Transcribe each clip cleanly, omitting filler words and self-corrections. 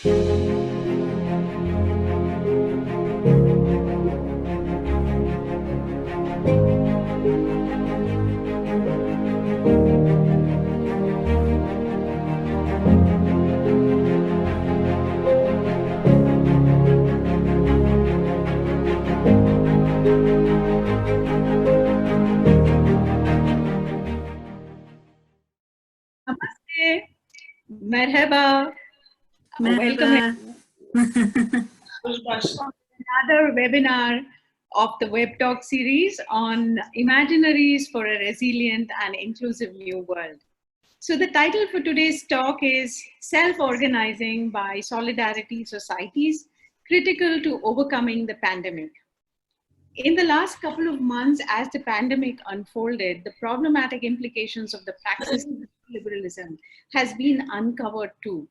Namaste. Merhaba. Welcome to another webinar of the Web Talk series on Imaginaries for a Resilient and Inclusive New World. So the title for today's talk is Self-Organizing by Solidarity Societies, Critical to Overcoming the Pandemic. In the last couple of months, as the pandemic unfolded, the problematic implications of the praxis of liberalism has been uncovered too.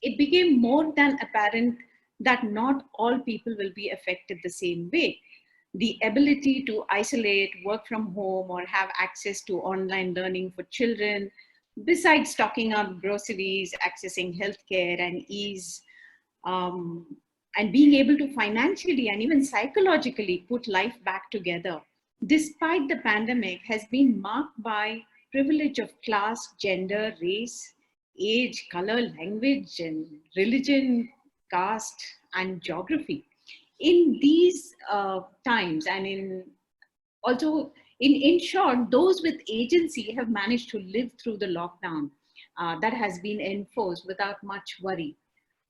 It became more than apparent that not all people will be affected the same way. The ability to isolate, work from home, or have access to online learning for children, besides stocking up groceries, accessing healthcare, and ease, and being able to financially and even psychologically put life back together, despite the pandemic, has been marked by privilege of class, gender, race, age, color, language, and religion, caste, and geography. In these times, and in short, those with agency have managed to live through the lockdown that has been enforced without much worry.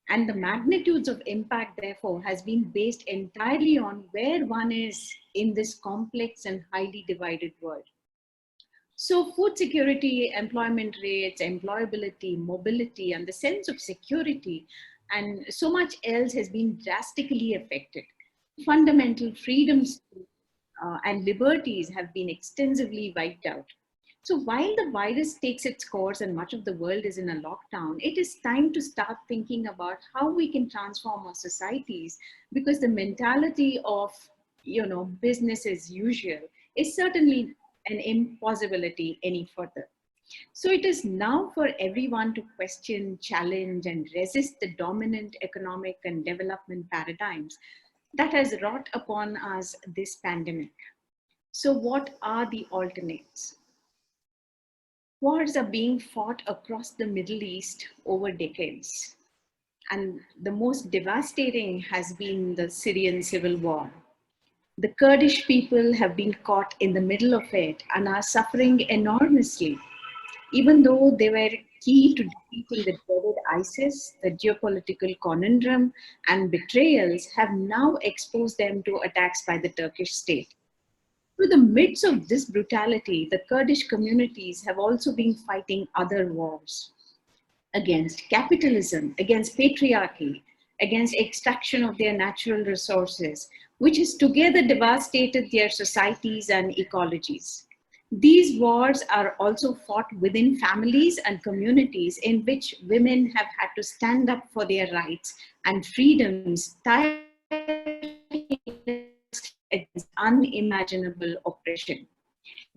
And the magnitudes of impact, therefore, has been based entirely on where one is in this complex and highly divided world. So food security, employment rates, employability, mobility, and the sense of security, and so much else has been drastically affected. Fundamental freedoms and liberties have been extensively wiped out. So while the virus takes its course and much of the world is in a lockdown, it is time to start thinking about how we can transform our societies, because the mentality of, business as usual is certainly an impossibility any further. So it is now for everyone to question, challenge, and resist the dominant economic and development paradigms that has wrought upon us this pandemic. So what are the alternates? Wars are being fought across the Middle East over decades. And the most devastating has been the Syrian civil war. The Kurdish people have been caught in the middle of it and are suffering enormously. Even though they were key to defeating the dreaded ISIS, the geopolitical conundrum and betrayals have now exposed them to attacks by the Turkish state. Through the midst of this brutality, the Kurdish communities have also been fighting other wars against capitalism, against patriarchy, against extraction of their natural resources, which has together devastated their societies and ecologies. These wars are also fought within families and communities in which women have had to stand up for their rights and freedoms against unimaginable oppression.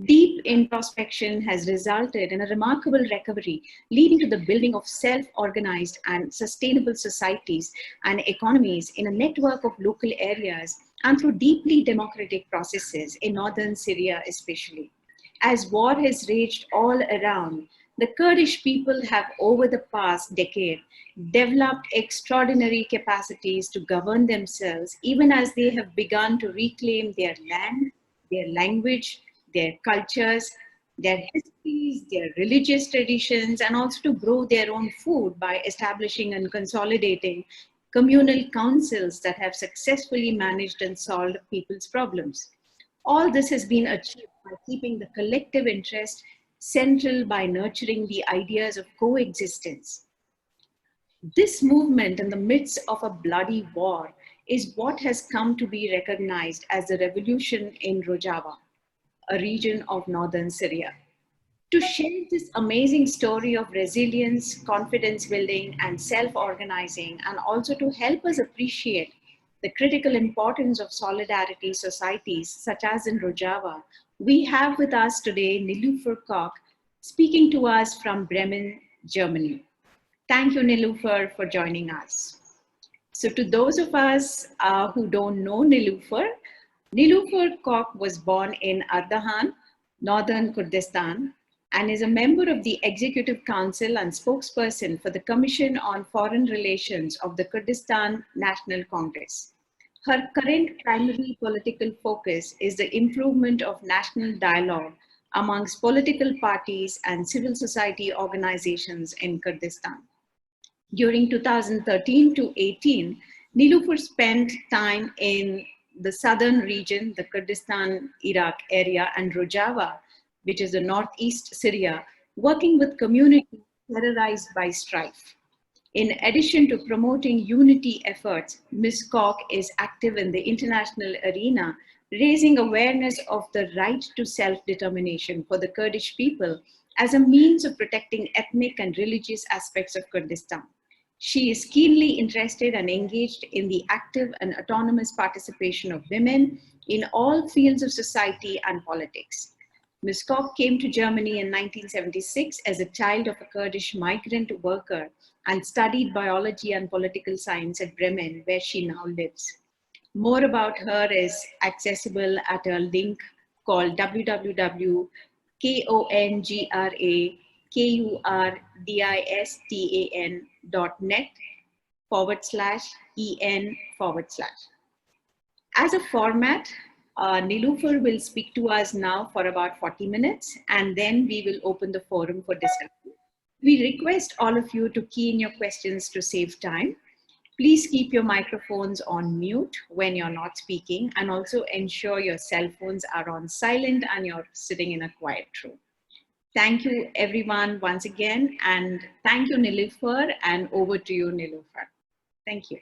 Deep introspection has resulted in a remarkable recovery, leading to the building of self-organized and sustainable societies and economies in a network of local areas and through deeply democratic processes in northern Syria especially. As war has raged all around, the Kurdish people have over the past decade developed extraordinary capacities to govern themselves, even as they have begun to reclaim their land, their language, their cultures, their histories, their religious traditions, and also to grow their own food by establishing and consolidating communal councils that have successfully managed and solved people's problems. All this has been achieved by keeping the collective interest central, by nurturing the ideas of coexistence. This movement in the midst of a bloody war is what has come to be recognized as the revolution in Rojava, a region of northern Syria. To share this amazing story of resilience, confidence building, and self-organizing, and also to help us appreciate the critical importance of solidarity societies, such as in Rojava, we have with us today Nilufer Koc, speaking to us from Bremen, Germany. Thank you, Nilufer, for joining us. So to those of us who don't know Nilufer, Nilufer Koc was born in Ardahan, northern Kurdistan, and is a member of the Executive Council and spokesperson for the Commission on Foreign Relations of the Kurdistan National Congress. Her current primary political focus is the improvement of national dialogue amongst political parties and civil society organizations in Kurdistan. During 2013 to 18, Nilufer spent time in the southern region, the Kurdistan, Iraq area, and Rojava, which is the northeast Syria, working with communities terrorized by strife. In addition to promoting unity efforts, Ms. Koc is active in the international arena, raising awareness of the right to self-determination for the Kurdish people as a means of protecting ethnic and religious aspects of Kurdistan. She is keenly interested and engaged in the active and autonomous participation of women in all fields of society and politics. Ms. Koc came to Germany in 1976 as a child of a Kurdish migrant worker and studied biology and political science at Bremen, where she now lives. More about her is accessible at a link called www.kongradistan.net/en/. As a format, Nilufer will speak to us now for about 40 minutes, and then we will open the forum for discussion. We request all of you to key in your questions to save time. Please keep your microphones on mute when you're not speaking, and also ensure your cell phones are on silent and you're sitting in a quiet room. Thank you everyone once again, and thank you Nilufer, and over to you Nilufer. Thank you.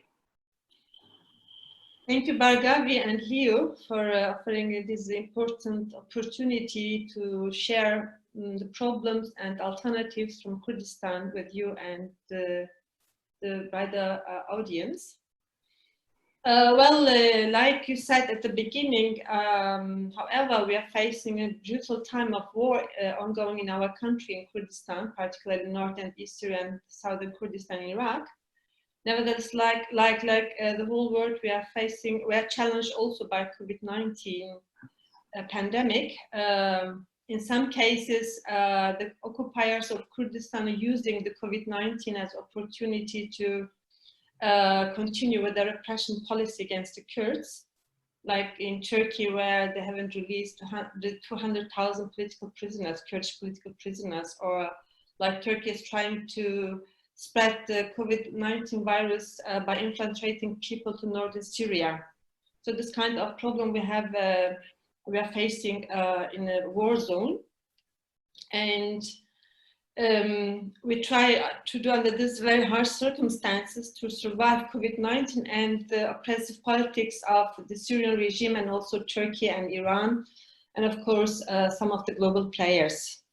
Thank you, Bargavi and Leo, for offering this important opportunity to share the problems and alternatives from Kurdistan with you and the wider audience. Like you said at the beginning, however, we are facing a brutal time of war ongoing in our country, in Kurdistan, particularly North and East Syria and Southern Kurdistan, Iraq. Nevertheless, like the whole world, we are challenged also by COVID-19 pandemic. In some cases, the occupiers of Kurdistan are using the COVID-19 as opportunity to continue with their repression policy against the Kurds, like in Turkey, where they haven't released 200,000 political prisoners, Kurdish political prisoners, or like Turkey is trying to spread the COVID-19 virus by infiltrating people to northern Syria. So this kind of problem we are facing in a war zone, and we try to do under these very harsh circumstances to survive COVID-19 and the oppressive politics of the Syrian regime, and also Turkey and Iran, and of course some of the global players.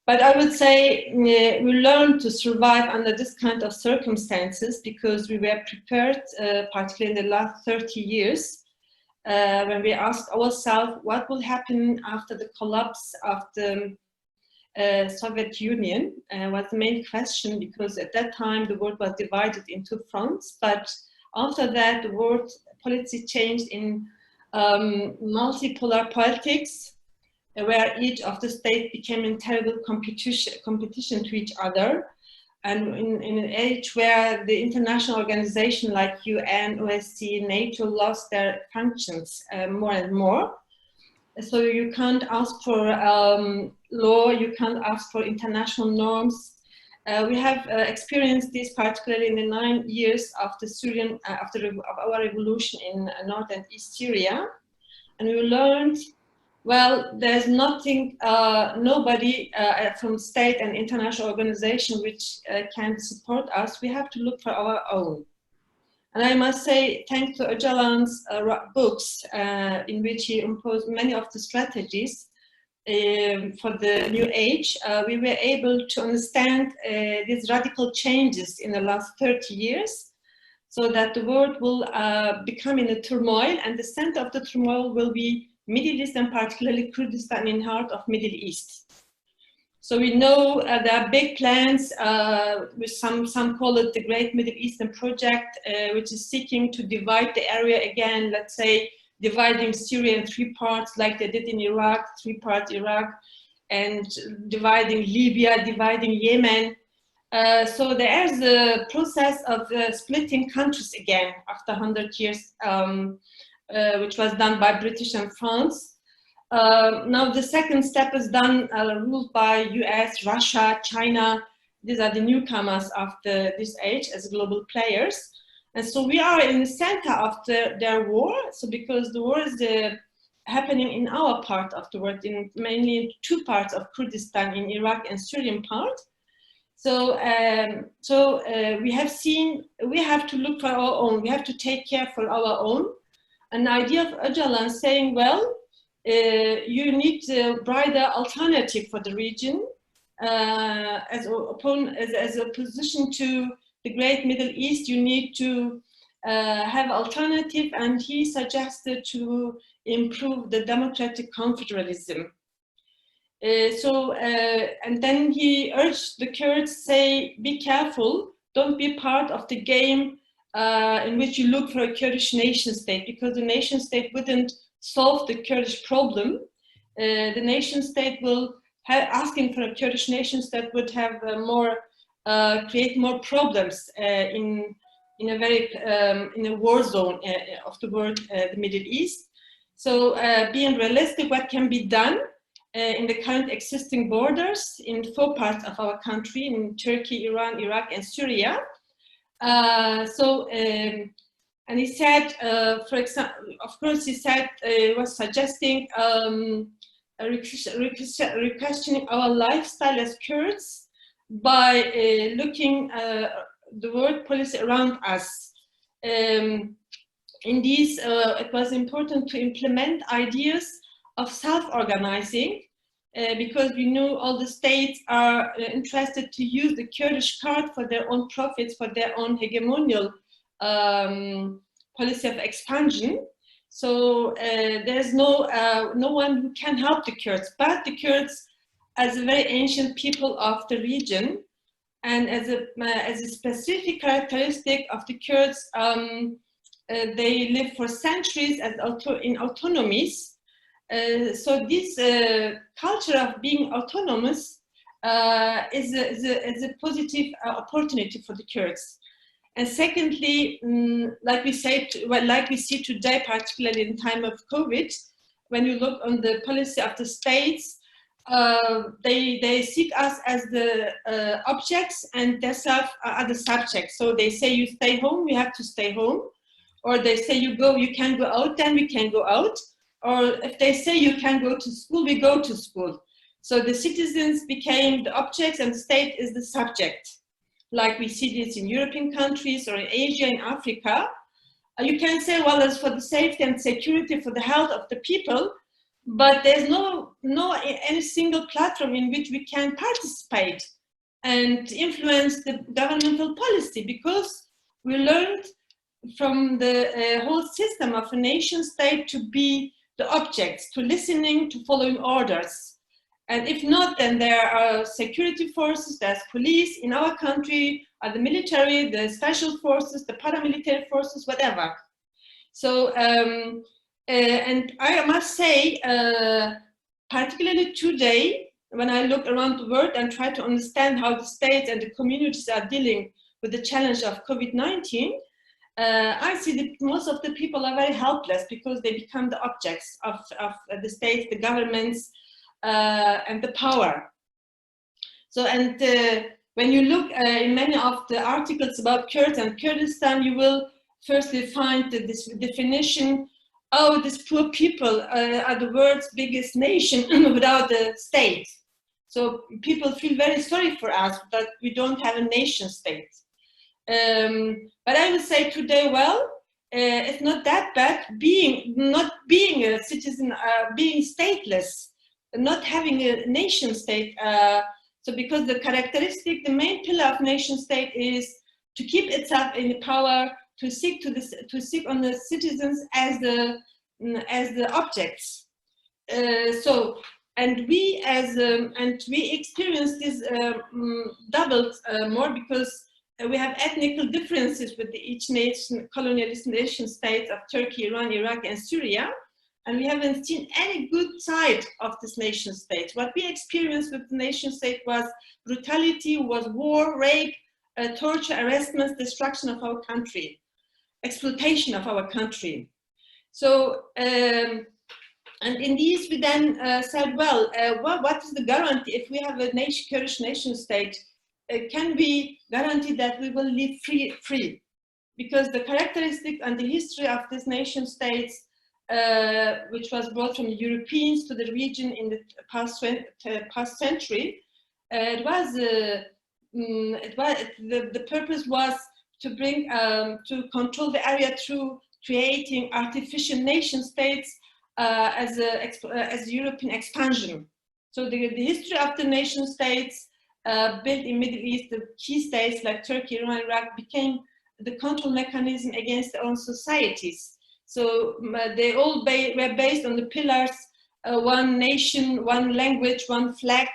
But I would say we learned to survive under this kind of circumstances because we were prepared, particularly in the last 30 years, when we asked ourselves what will happen after the collapse of the Soviet Union was the main question, because at that time the world was divided into fronts. But after that, the world policy changed in multipolar politics, where each of the states became in terrible competition to each other, and in an age where the international organization like UN, OSCE, NATO lost their functions more and more. So you can't ask for law, you can't ask for international norms. We have experienced this particularly in the 9 years of the Syrian, of our revolution in North and East Syria, and we learned, well, there's nothing, nobody from state and international organization which can support us. We have to look for our own. And I must say, thanks to Öcalan's books, in which he imposed many of the strategies for the new age, we were able to understand these radical changes in the last 30 years, so that the world will become in a turmoil, and the center of the turmoil will be Middle East, and particularly Kurdistan in heart of Middle East. So we know there are big plans, with some call it the Great Middle Eastern Project, which is seeking to divide the area again, let's say dividing Syria in 3 parts like they did in Iraq, 3 parts Iraq, and dividing Libya, dividing Yemen. So there's a process of splitting countries again after 100 years, which was done by British and France. Now the second step is done, ruled by US, Russia, China. These are the newcomers after this age as global players. And so we are in the center of their war. So because the war is happening in our part of the world, in mainly 2 parts of Kurdistan, in Iraq and Syrian part. So, we have seen, we have to look for our own, we have to take care for our own. An idea of Öcalan saying, well, you need a brighter alternative for the region as opposition to the Great Middle East. You need to have alternative, and he suggested to improve the democratic confederalism. And then he urged the Kurds, say, be careful, don't be part of the game in which you look for a Kurdish nation state, because the nation state wouldn't solve the Kurdish problem. The nation state will asking for a Kurdish nation state would have create more problems in a very in a war zone of the world, the Middle East. So being realistic, what can be done in the current existing borders in 4 parts of our country, in Turkey, Iran, Iraq, and Syria. And he said, for example, of course, he said, was suggesting re-questioning our lifestyle as Kurds by looking the world policy around us. In these, it was important to implement ideas of self-organizing, because we know all the states are interested to use the Kurdish card for their own profits, for their own hegemonial policy of expansion. So there's no one who can help the Kurds, but the Kurds, as a very ancient people of the region, and as a specific characteristic of the Kurds, they live for centuries as in autonomies. So this culture of being autonomous is a positive opportunity for the Kurds. And secondly, like we see today, particularly in time of COVID, when you look on the policy of the states, they seek us as the objects, and themselves are the subjects. So they say you stay home, we have to stay home, or they say you can go out, then we can go out. Or if they say you can go to school, we go to school. So the citizens became the objects and the state is the subject. Like we see this in European countries or in Asia, in Africa. You can say, well, it's for the safety and security, for the health of the people, but there's no any single platform in which we can participate and influence the governmental policy, because we learned from the whole system of a nation state to be the objects, to listening, to following orders. And if not, then there are security forces, there's police. In our country are the military, the special forces, the paramilitary forces, whatever. So, and I must say, particularly today, when I look around the world and try to understand how the states and the communities are dealing with the challenge of COVID-19, I see that most of the people are very helpless because they become the objects of the states, the governments, and the power. So, and when you look in many of the articles about Kurds and Kurdistan, you will firstly find this definition, oh, these poor people are the world's biggest nation without a state. So people feel very sorry for us that we don't have a nation state. But I would say today, well, it's not that bad not being a citizen, being stateless, not having a nation state. So because the characteristic, the main pillar of nation state is to keep itself in power, to seek on the citizens as the objects. So And we experience this doubled more because we have ethnical differences with each nation, colonialist nation states of Turkey, Iran, Iraq, and Syria. And we haven't seen any good side of this nation state. What we experienced with the nation state was brutality, was war, rape, torture, arrestments, destruction of our country, exploitation of our country. So, and in these we then said, well, what is the guarantee if we have a Kurdish nation state? Can we guarantee that we will live free? Because the characteristic and the history of this nation states, which was brought from the Europeans to the region in the past century, the purpose was to bring to control the area through creating artificial nation states as European expansion. So the history of the nation states built in Middle East, the key states like Turkey, Iran, Iraq became the control mechanism against their own societies. So they all were based on the pillars, one nation, one language, one flag,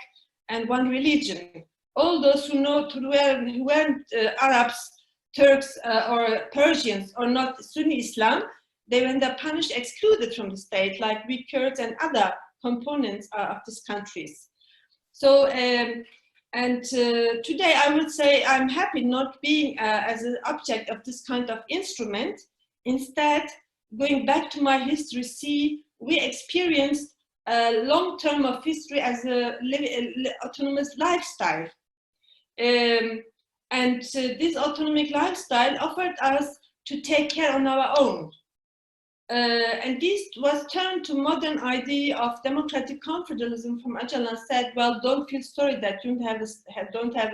and one religion. All those who weren't Arabs, Turks, or Persians, or not Sunni Islam, they were punished, excluded from the state, like we Kurds and other components of these countries. So, today I would say I'm happy not being as an object of this kind of instrument. Instead, going back to my history, we experienced a long term of history as a autonomous lifestyle. This autonomic lifestyle offered us to take care on our own. And this was turned to modern idea of democratic confederalism from Öcalan said, well, don't feel sorry that you don't have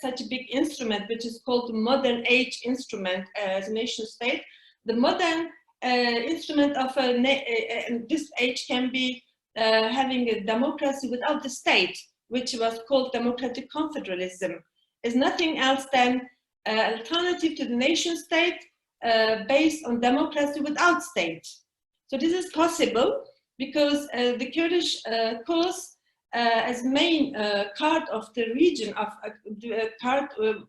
such a big instrument, which is called the modern age instrument as a nation state. The modern instrument of this age can be having a democracy without the state, which was called democratic confederalism. Is nothing else than alternative to the nation state based on democracy without state. So this is possible because the Kurdish cause as main card of the region of card with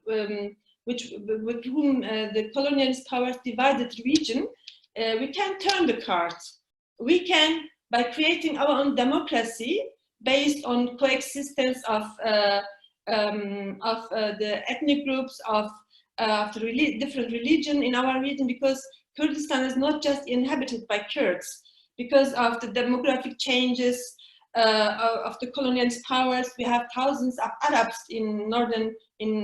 whom the colonialist powers divided the region, we can turn the cards. We can, by creating our own democracy based on coexistence of the ethnic groups, of the different religion in our region, because Kurdistan is not just inhabited by Kurds. Because of the demographic changes of the colonialist powers, we have thousands of Arabs in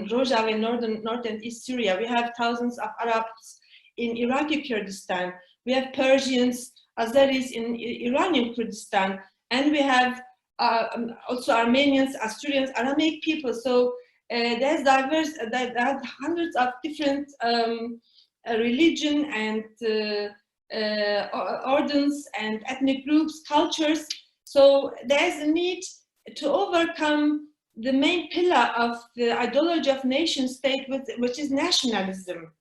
Rojava, in north and east Syria. We have thousands of Arabs in Iraqi Kurdistan. We have Persians, Azeris in Iranian Kurdistan, and we have also Armenians, Assyrians, Aramaic people. So there's diverse, there are hundreds of different religion and orders and ethnic groups, cultures. So there's a need to overcome the main pillar of the ideology of nation state, which is nationalism.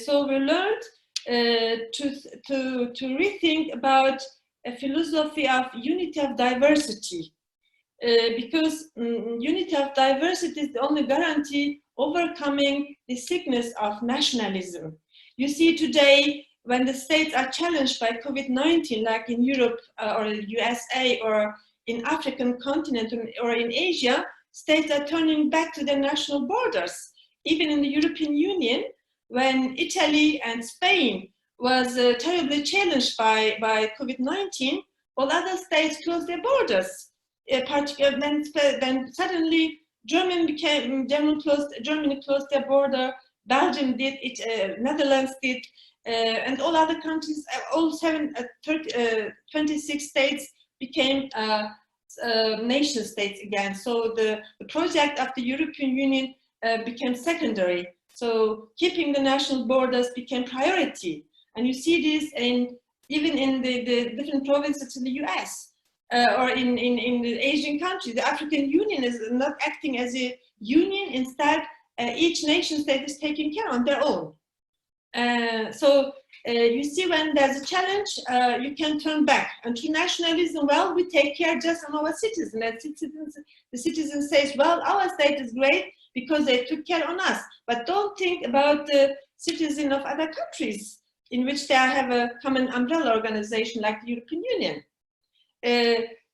So we learned to rethink about a philosophy of unity of diversity, because unity of diversity is the only guarantee overcoming the sickness of nationalism. You see today, when the states are challenged by COVID-19, like in Europe or the USA or in African continent or in Asia, states are turning back to their national borders. Even in the European Union, when Italy and Spain was terribly challenged by COVID-19, all other states closed their borders. Then suddenly Germany closed their border, Belgium did it, Netherlands did, and all other countries, all 26 states became nation states again. So the project of the European Union became secondary. So keeping the national borders became priority. And you see this even in the different provinces in the US or in the Asian countries. The African Union is not acting as a union. Instead, each nation state is taking care on their own. You see, when there's a challenge, you can turn back. And to nationalism, well, we take care just of our citizens. And the citizen says, well, our state is great because they took care on us. But don't think about the citizen of other countries in which they have a common umbrella organization like the European Union.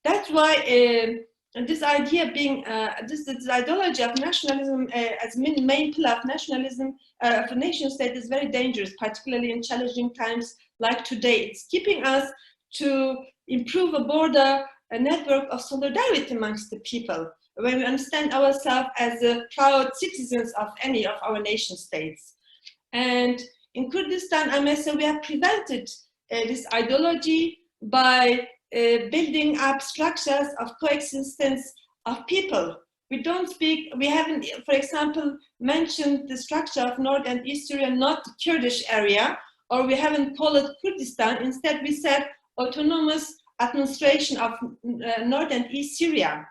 That's why this idea being, this ideology of nationalism as main pillar of nationalism, of a nation state is very dangerous, particularly in challenging times like today. It's keeping us to improve a network of solidarity amongst the people, when we understand ourselves as proud citizens of any of our nation states. And in Kurdistan, I must say, we have prevented this ideology by building up structures of coexistence of people. We haven't, for example, mentioned the structure of North and East Syria, not the Kurdish area, or we haven't called it Kurdistan. Instead, we said autonomous administration of North and East Syria,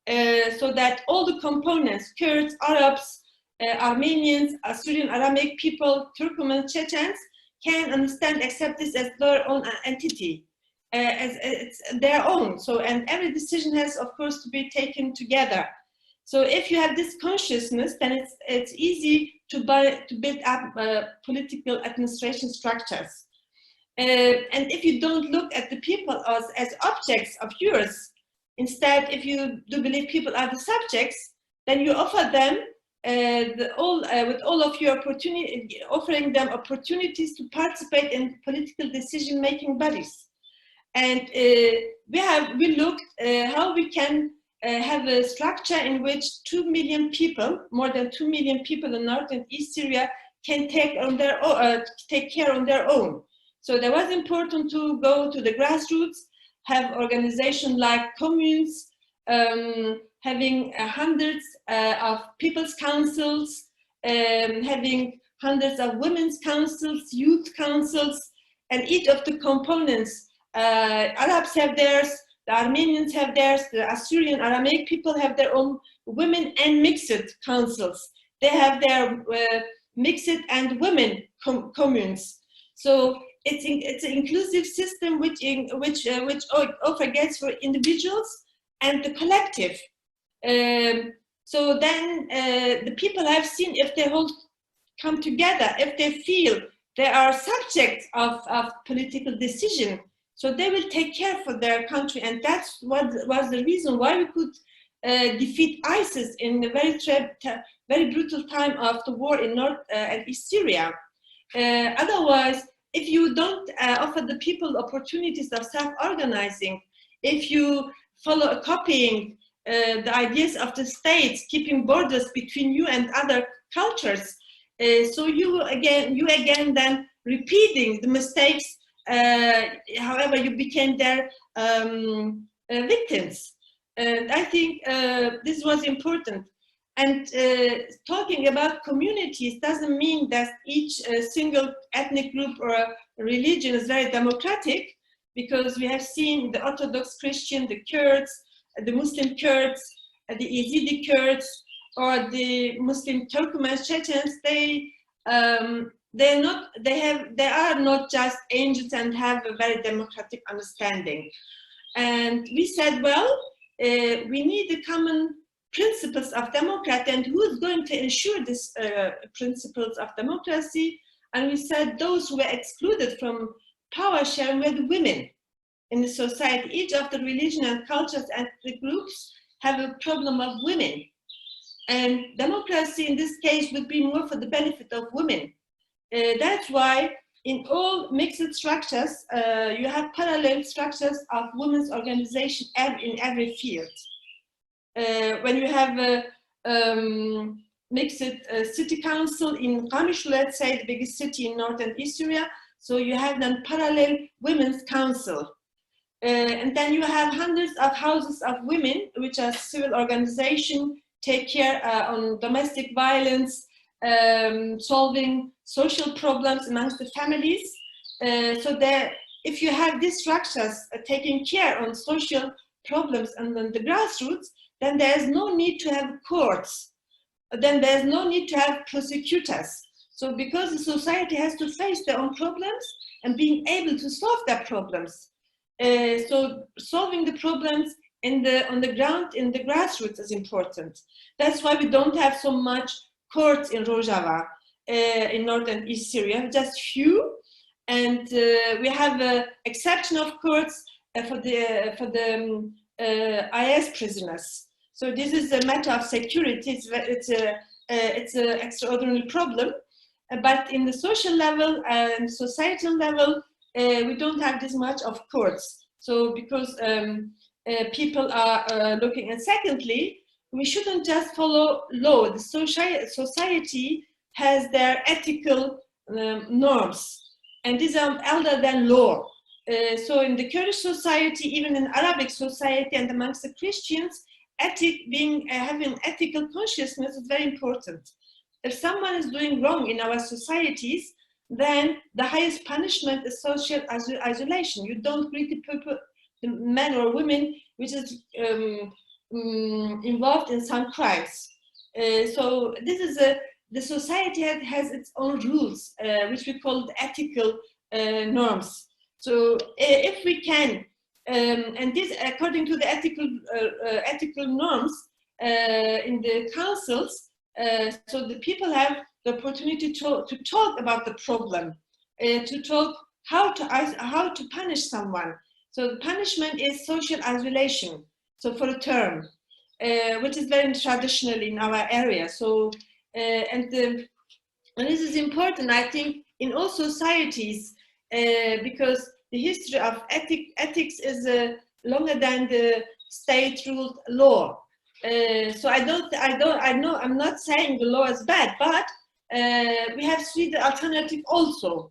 so that all the components, Kurds, Arabs, Armenians, Assyrian Aramaic people, Turkmen, Chechens, can understand, accept this as their own entity. As it's their own. So, and every decision has, of course, to be taken together. So if you have this consciousness, then it's easy to build up political administration structures. And if you don't look at the people as objects of yours, instead, if you do believe people are the subjects, then you offer them with all of your opportunity, offering them opportunities to participate in political decision-making bodies. And we looked how we can have a structure in which 2 million people, more than 2 million people in North and East Syria can take care on their own. So that was important to go to the grassroots, have organizations like communes, having hundreds of people's councils, having hundreds of women's councils, youth councils, and each of the components. Arabs have theirs, the Armenians have theirs, the Assyrian Aramaic people have their own women and mixed councils. They have their mixed and women communes. So it's an inclusive system which forgets for individuals and the collective. So then the people have seen, if they all come together, if they feel they are subjects of political decision, so they will take care for their country. And that's what was the reason why we could defeat ISIS in the very brutal time of the war in North and East Syria. Otherwise, if you don't offer the people opportunities of self-organizing, if you follow copying the ideas of the states, keeping borders between you and other cultures, so you again then repeating the mistakes. However, you became their victims. And I think this was important. And talking about communities doesn't mean that each single ethnic group or religion is very democratic, because we have seen the Orthodox Christian, the Kurds, the Muslim Kurds, the Yazidi Kurds, or the Muslim Turkmen Chechens. They are not just angels and have a very democratic understanding. And we said, well, we need the common principles of democracy, and who is going to ensure these principles of democracy? And we said those who were excluded from power sharing were the women in the society. Each of the religion and cultures and the groups have a problem of women. And democracy in this case would be more for the benefit of women. That's why in all mixed structures, you have parallel structures of women's organization in every field. When you have a mixed city council in Qamish, let's say the biggest city in North and East Syria, so you have then parallel women's council. And then you have hundreds of houses of women, which are civil organization, take care on domestic violence, solving social problems amongst the families. So that if you have these structures taking care on social problems and on the grassroots, then there's no need to have courts. Then there's no need to have prosecutors. So because the society has to face their own problems and being able to solve their problems. So solving the problems on the ground, in the grassroots is important. That's why we don't have so much Kurds in Rojava, in North and East Syria, just few. And we have an exception of Kurds for the IS prisoners. So this is a matter of security. It's an extraordinary problem. But in the social level and societal level, we don't have this much of Kurds. So because people are looking, and secondly, we shouldn't just follow law. The society has their ethical norms, and these are elder than law. So in the Kurdish society, even in Arabic society and amongst the Christians, having ethical consciousness is very important. If someone is doing wrong in our societies, then the highest punishment is social isolation. You don't greet the people, the men or women, which is involved in some crimes. So this is the society has its own rules, which we call ethical norms. So if we can, and this according to the ethical norms in the councils, so the people have the opportunity to talk about the problem, to talk how to punish someone. So the punishment is social isolation. So for a term, which is very traditional in our area. So and this is important, I think, in all societies, because the history of ethics is longer than the state-ruled law. So I'm not saying the law is bad, but we have to see the alternative also.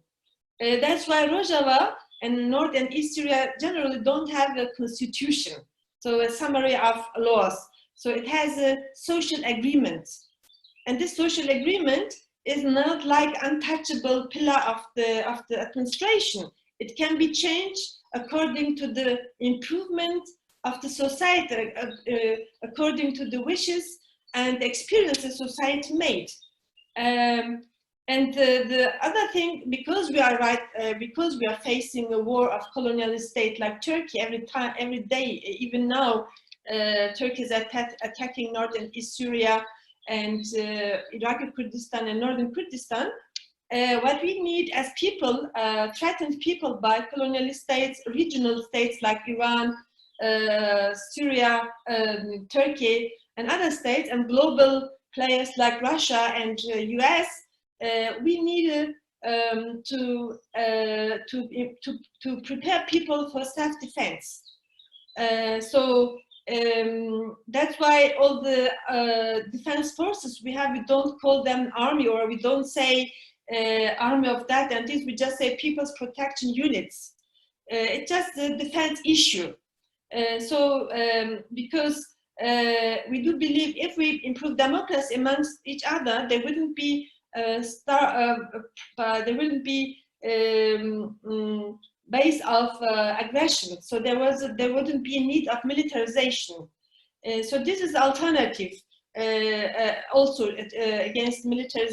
That's why Rojava and North and East Syria generally don't have a constitution, so a summary of laws. So it has a social agreement, and this social agreement is not like untouchable pillar of the administration. It can be changed according to the improvement of the society, according to the wishes and the experiences society made. And the other thing, because we are facing a war of colonial state like Turkey every day, even now, Turkey is attacking North and East Syria and Iraqi Kurdistan and Northern Kurdistan. What we need as people, threatened people by colonial states, regional states like Iran, Syria, Turkey, and other states, and global players like Russia and US, we need to prepare people for self-defense. So that's why all the defense forces we have, we don't call them army, or we don't say army of that and this, we just say people's protection units. It's just a defense issue. Because we do believe if we improve democracy amongst each other, there wouldn't be base of aggression. So there wouldn't be a need of militarization. So this is alternative also against military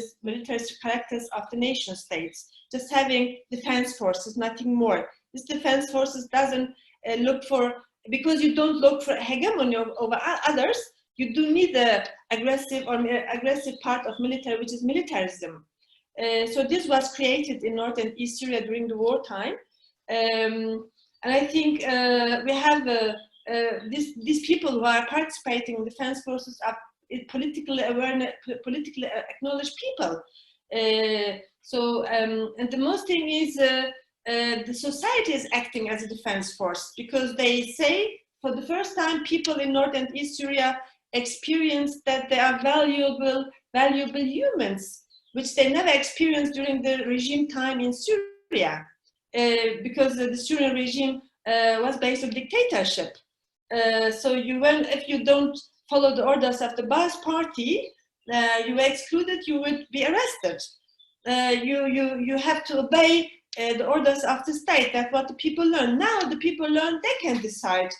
characters of the nation states. Just having defense forces, nothing more. This defense forces doesn't look for, because you don't look for hegemony over others, you do need the aggressive part of military, which is militarism. So this was created in North and East Syria during the wartime. And I think we have these people who are participating in defense forces are politically awareness, politically acknowledged people. And the most thing is the society is acting as a defense force, because they say for the first time people in North and East Syria experience that they are valuable humans, which they never experienced during the regime time in Syria, because the Syrian regime was based on dictatorship. So if you don't follow the orders of the Baath party, you were excluded, you would be arrested. You have to obey the orders of the state. That's what the people learn. Now the people learn they can decide,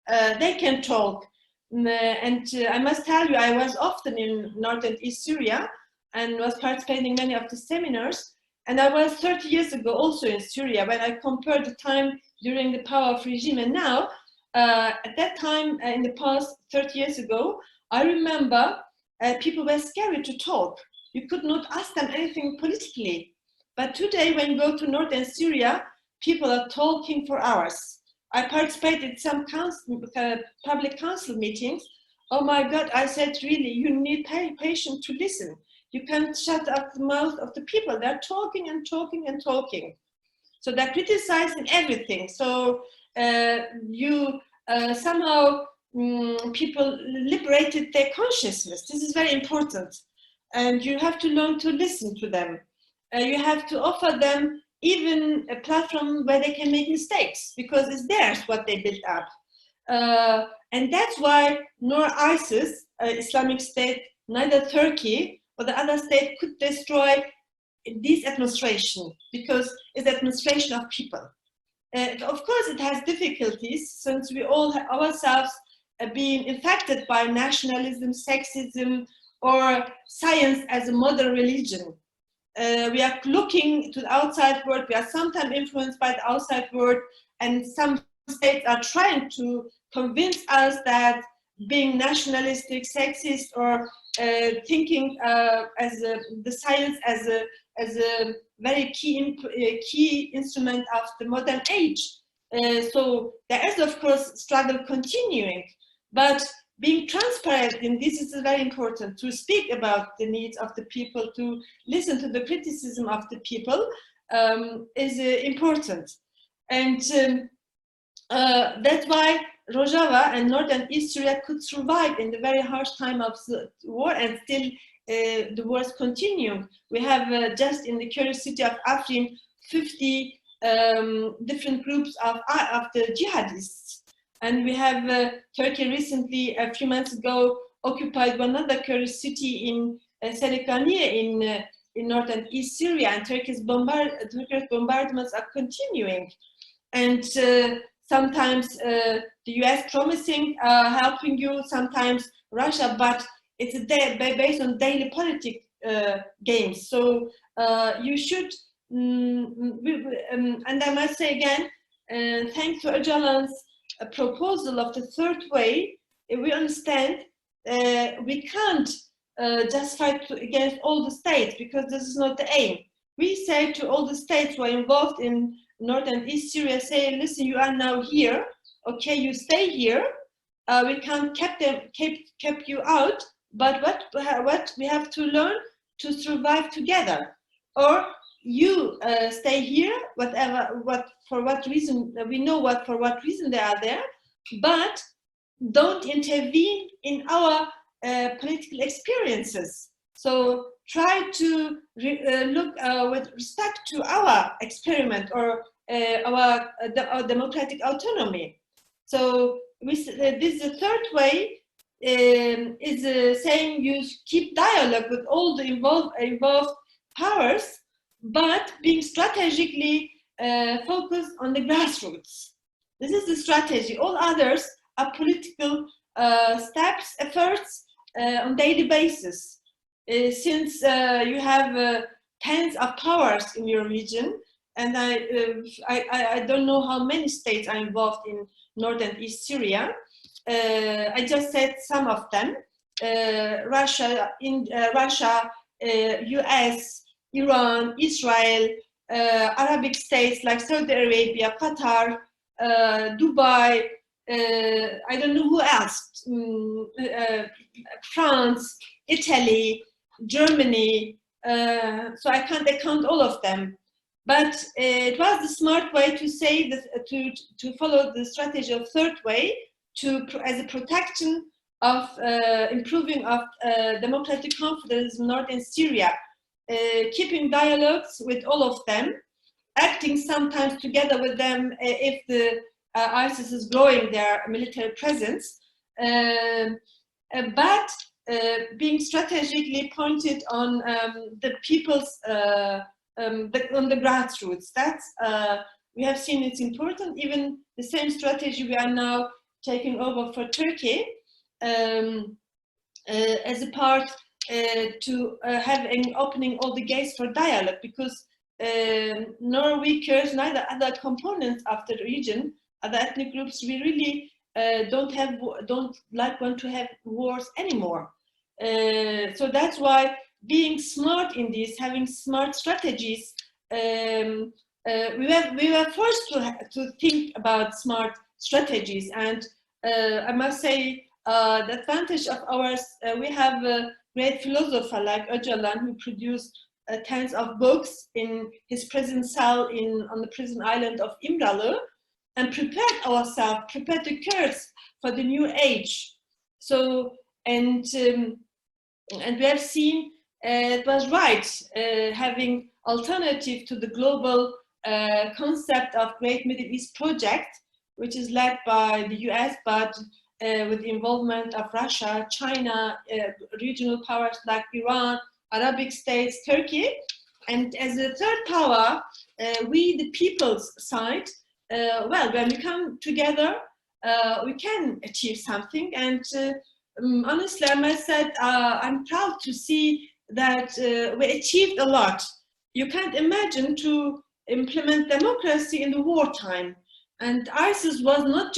they can talk. And I must tell you, I was often in North and East Syria, and was participating in many of the seminars. And I was 30 years ago also in Syria. When I compared the time during the power of regime and now, at that time in the past 30 years ago, I remember people were scared to talk. You could not ask them anything politically. But today, when you go to northern Syria, people are talking for hours. I participated in some public council meetings. Oh my God, I said, really, you need patience to listen. You can't shut up the mouth of the people. They're talking and talking and talking. So they're criticizing everything. So somehow people liberated their consciousness. This is very important. And you have to learn to listen to them. You have to offer them even a platform where they can make mistakes, because it's theirs what they built up. And that's why nor ISIS, Islamic State, neither Turkey or the other state could destroy this administration, because it's the administration of people. Of course, it has difficulties, since we all have ourselves being infected by nationalism, sexism, or science as a modern religion. We are looking to the outside world. We are sometimes influenced by the outside world, and some states are trying to convince us that being nationalistic, sexist, or thinking the science as a very key instrument of the modern age. So there is, of course, struggle continuing, but being transparent in this is very important, to speak about the needs of the people, to listen to the criticism of the people is important. And that's why Rojava and northern East Syria could survive in the very harsh time of the war, and still the war is continuing. We have just in the Kurdish city of Afrin 50 different groups of the jihadists. And we have Turkey recently, a few months ago, occupied one other Kurdish city in Serikaniye in northern East Syria, and Turkish bombardments are continuing. And sometimes the US promising helping you, sometimes Russia, but it's based on daily politic games. So you should, and I must say again, thanks to Öcalan's proposal of the third way, we understand we can't just fight against all the states, because this is not the aim. We say to all the states who are involved in northern East Syria, say, listen, you are now here, okay, you stay here, we can't keep you out, but what we have to learn to survive together. Or you stay here, for what reason, we know for what reason they are there, but don't intervene in our political experiences. So try to look with respect to our experiment, or our democratic autonomy. So this is the third way, is saying you keep dialogue with all the involved powers, but being strategically focused on the grassroots. This is the strategy. All others are political efforts on daily basis. Since you have tens of powers in your region, and I don't know how many states are involved in northern East Syria. I just said some of them: Russia, US, Iran, Israel, Arabic states like Saudi Arabia, Qatar, Dubai, I don't know who else, France, Italy, Germany, so I can't account all of them. But it was the smart way to say that, to follow the strategy of third way, as a protection of improving of democratic confidence in northern Syria, keeping dialogues with all of them, acting sometimes together with them if the ISIS is growing their military presence, but being strategically pointed on the people's, on the grassroots. That's, we have seen it's important. Even the same strategy we are now taking over for Turkey, as a part having opening all the gates for dialogue, because nor we Kurds, neither other components of the region, other ethnic groups, we really don't want to have wars anymore. So that's why being smart in this, having smart strategies, we were forced to think about smart strategies. And I must say, the advantage of ours, we have a great philosopher like Öcalan, who produced tens of books in his prison cell on the prison island of İmralı, and prepared ourselves, prepared the Kurds for the new age. So, and we have seen it was right, having alternative to the global concept of Great Middle East Project, which is led by the US, but with the involvement of Russia, China, regional powers like Iran, Arabic states, Turkey. And as a third power, we, the people's side, well, when we come together, we can achieve something. And honestly, I must say, I'm proud to see that we achieved a lot. You can't imagine to implement democracy in the wartime. And ISIS was not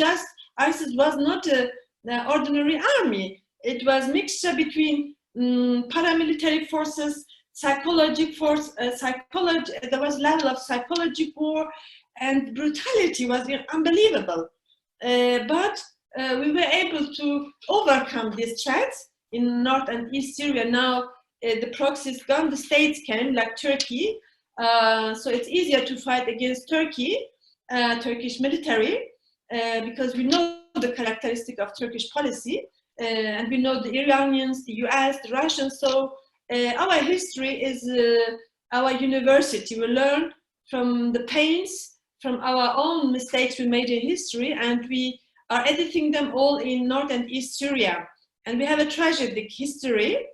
an ordinary army. It was a mixture between paramilitary forces, psychological force, there was level of psychological war, and brutality was unbelievable. But we were able to overcome these threats in North and East Syria. Now the proxies gone, the states came, like Turkey. So it's easier to fight against Turkey, Turkish military, because we know the characteristic of Turkish policy, and we know the Iranians, the US, the Russians. So our history is our university. We learn from the pains, from our own mistakes we made in history, and we are editing them all in North and East Syria. And we have a tragic history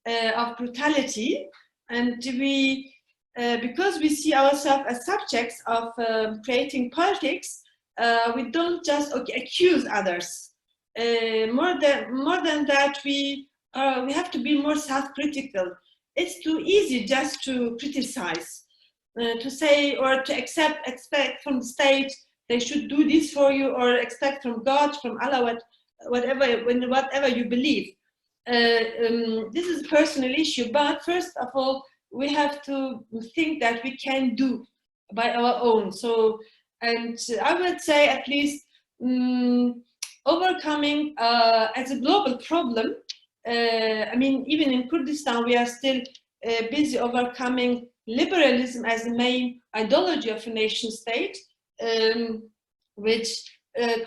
of brutality, and we, because we see ourselves as subjects of creating politics, we don't just accuse others. More than that, we have to be more self-critical. It's too easy just to criticize, to say or to expect from the state they should do this for you, or expect from God, from Allah, whatever you believe. This is a personal issue, but first of all, we have to think that we can do by our own. So, and I would say at least overcoming as a global problem. I mean, even in Kurdistan, we are still busy overcoming liberalism as the main ideology of a nation state, which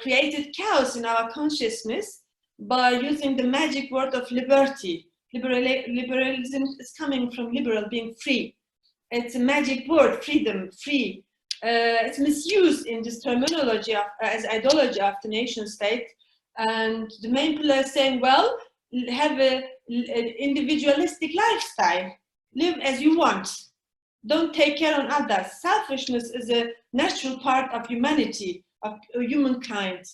created chaos in our consciousness by using the magic word of liberty. Liberalism is coming from liberal, being free. It's a magic word, freedom, free. It's misused in this terminology as ideology of the nation state. And the main pillar is saying, well, have an individualistic lifestyle. Live as you want. Don't take care of others. Selfishness is a natural part of humanity, of humankind.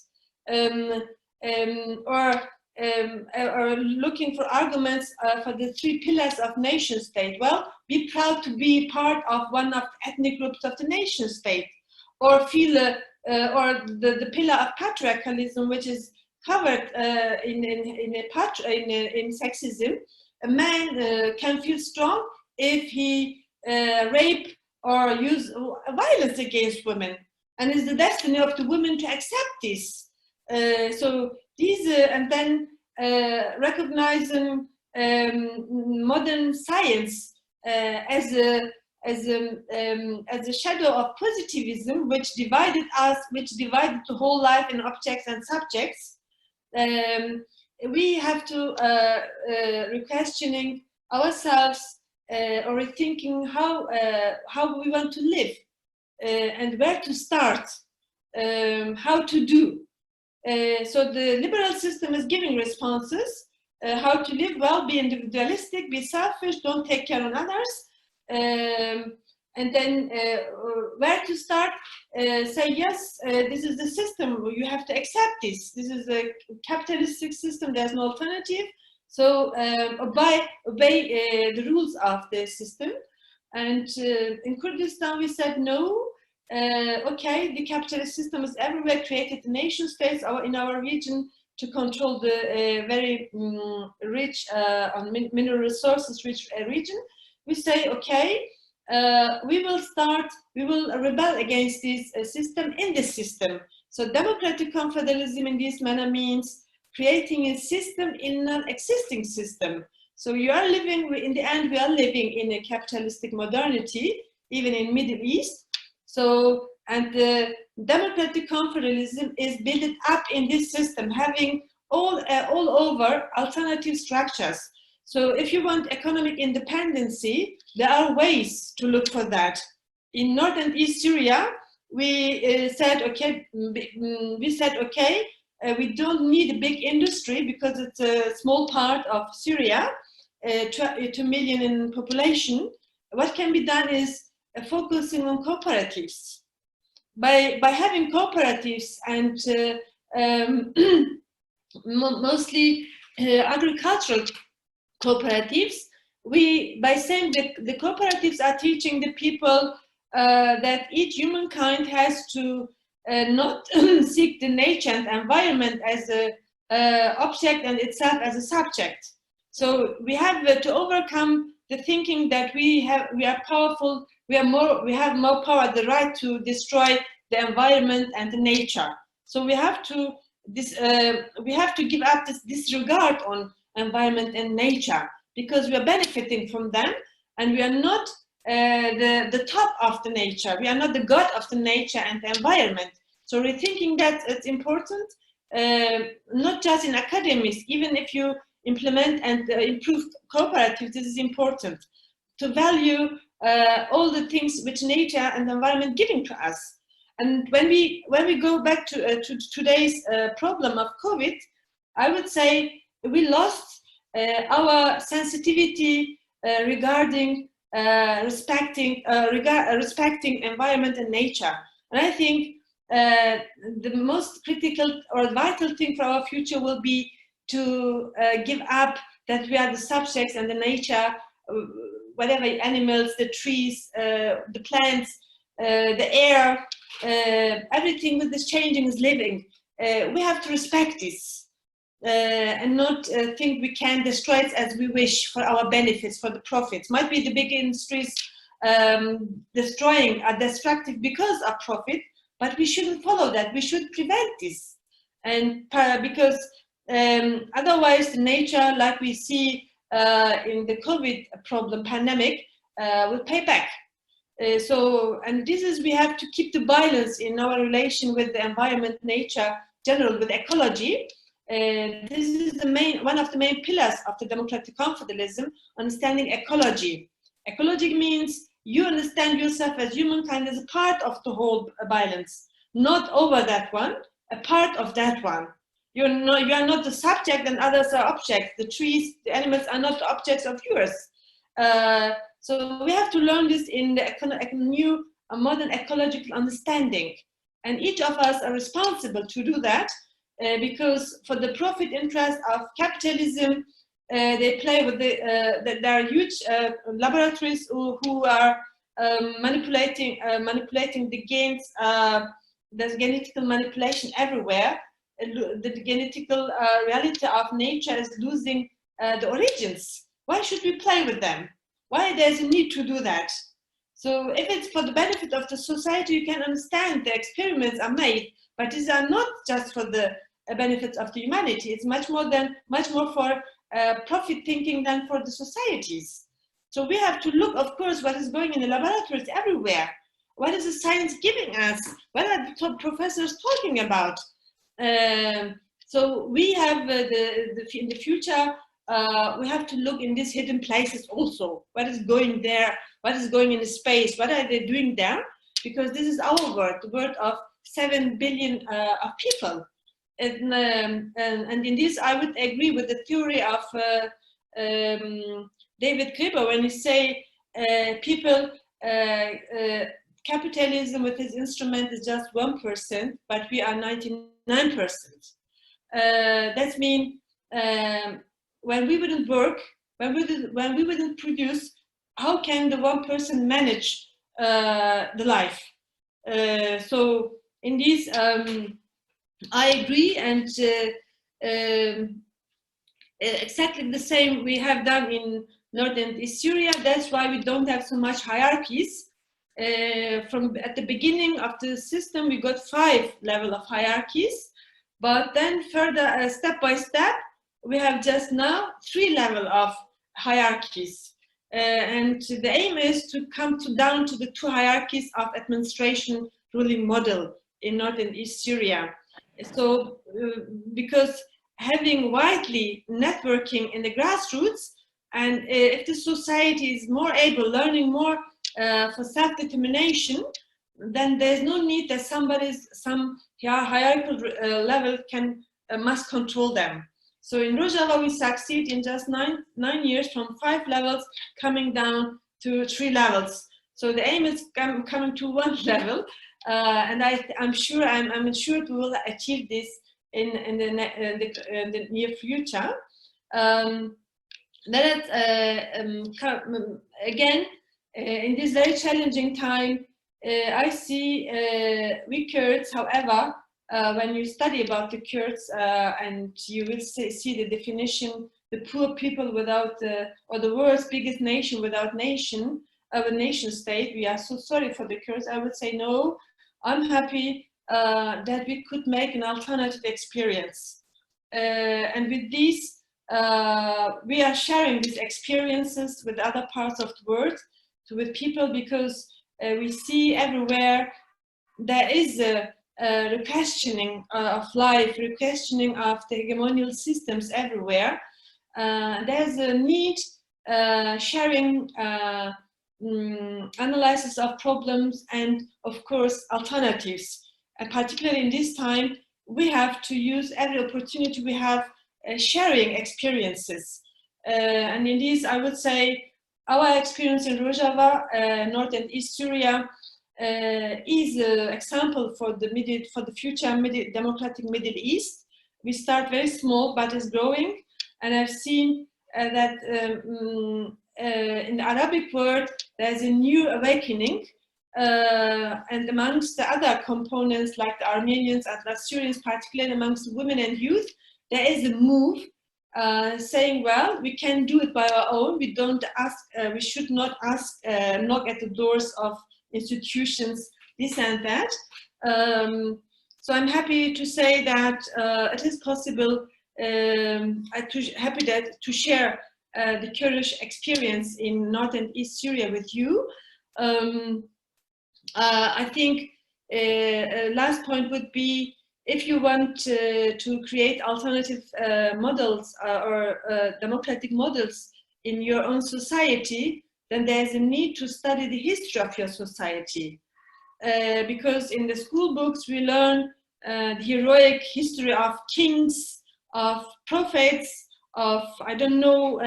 Or looking for arguments for the three pillars of nation state. Well, be proud to be part of one of the ethnic groups of the nation state, or feel, or the pillar of patriarchalism, which is covered in sexism. A man can feel strong if he rape or use violence against women, and it's the destiny of the women to accept this. So these, and then recognizing modern science as a shadow of positivism, which divided us, which divided the whole life in objects and subjects. We have to re-questioning ourselves or rethinking how we want to live and where to start, how to do. So the liberal system is giving responses, how to live well, be individualistic, be selfish, don't take care of others. And then where to start, say, yes, this is the system, you have to accept this. This is a capitalistic system, there's no alternative. So obey the rules of the system. And in Kurdistan, we said no. Okay, the capitalist system is everywhere, created the nation states in our region to control the very rich on mineral resources rich region. We say, okay, we will rebel against this system in this system. So democratic confederalism in this manner means creating a system in an existing system. So you are living, in the end, we are living in a capitalistic modernity, even in Middle East. So, and the democratic confederalism is built up in this system, having all over alternative structures. So if you want economic independency, there are ways to look for that. In North and East Syria, we said, okay, we don't need a big industry because it's a small part of Syria, 2 million in population. What can be done is focusing on cooperatives. By having cooperatives and mostly agricultural cooperatives, by saying that the cooperatives are teaching the people that each humankind has to not seek the nature and environment as a object and itself as a subject. So we have to overcome the thinking that we are powerful, we have more power, the right to destroy the environment and the nature. So we have to give up this disregard on environment and nature, because we are benefiting from them, and we are not the top of the nature. We are not the god of the nature and the environment. So rethinking that, it's important, not just in academics. Even if you implement and improve cooperatives, this is important to value all the things which nature and the environment giving to us. And when we go back to today's problem of COVID, I would say we lost our sensitivity regarding respecting environment and nature. And I think the most critical or vital thing for our future will be to give up that we are the subjects and the nature, whatever, animals, the trees, the plants, the air, everything that is changing is living. We have to respect this and not think we can destroy it as we wish for our benefits, for the profits. Might be the big industries destroying are destructive because of profit, but we shouldn't follow that. We should prevent this, and because otherwise the nature, like we see in the COVID problem pandemic, will pay back. And this is, we have to keep the balance in our relation with the environment, nature, general, with ecology. This is one of the main pillars of the democratic confederalism, understanding ecology. Ecology means you understand yourself as humankind as a part of the whole balance, not over that one, a part of that one. You are not the subject and others are objects. The trees, the animals are not the objects of yours. So we have to learn this in the new modern ecological understanding. And each of us are responsible to do that because for the profit interest of capitalism, they play with there are huge laboratories who are manipulating the gains. There's genetical manipulation everywhere. The genetical reality of nature is losing the origins. Why should we play with them? Why there's a need to do that? So if it's for the benefit of the society, you can understand the experiments are made, but these are not just for the benefits of the humanity. It's much more for profit thinking than for the societies. So we have to look, of course, what is going in the laboratories everywhere. What is the science giving us? What are the top professors talking about? So we have in the future, we have to look in these hidden places also. What is going there? What is going in space? What are they doing there? Because this is our world, the world of 7 billion of people. And in this, I would agree with the theory of David Graeber when he say people, capitalism with his instrument is just 1%, but we are 99%. That means when we wouldn't work, when we wouldn't produce, how can the one person manage the life? So in this, I agree, and exactly the same we have done in North and East Syria. That's why we don't have so much hierarchies. From at the beginning of the system, we got 5 levels of hierarchies, but then further, step by step, we have just now 3 levels of hierarchies. And the aim is to come down to the 2 hierarchies of administration ruling model in North and East Syria. So, because having widely networking in the grassroots, and if the society is more able, learning more for self-determination, then there's no need that some hierarchical level must control them. So in Rojava, we succeed in just nine years from 5 levels coming down to 3 levels. So the aim is coming to 1 level, and I'm sure we will achieve this in the near future. Again, in this very challenging time, I see we Kurds, however, when you study about the Kurds, and you will see the definition, the poor people without, or the world's biggest nation without nation, a nation state, we are so sorry for the Kurds. I would say no, I'm happy that we could make an alternative experience. And with this, we are sharing these experiences with other parts of the world, with people, because we see everywhere there is a questioning of life, questioning of the hegemonial systems everywhere. There's a need sharing analysis of problems and, of course, alternatives. And particularly in this time, we have to use every opportunity we have sharing experiences. And in this, I would say, our experience in Rojava, North and East Syria, is an example for the future democratic Middle East. We start very small, but it's growing. And I've seen that in the Arabic world, there's a new awakening. And amongst the other components, like the Armenians and the Syrians, particularly amongst women and youth, there is a move saying, well, we can do it by our own. We don't ask, we should not ask, knock at the doors of institutions, this and that. So I'm happy to say that it is possible. I'm happy to share the Kurdish experience in North and East Syria with you. I think last point would be, if you want to create alternative models or democratic models in your own society, then there's a need to study the history of your society. Because in the school books, we learn the heroic history of kings, of prophets, of, I don't know,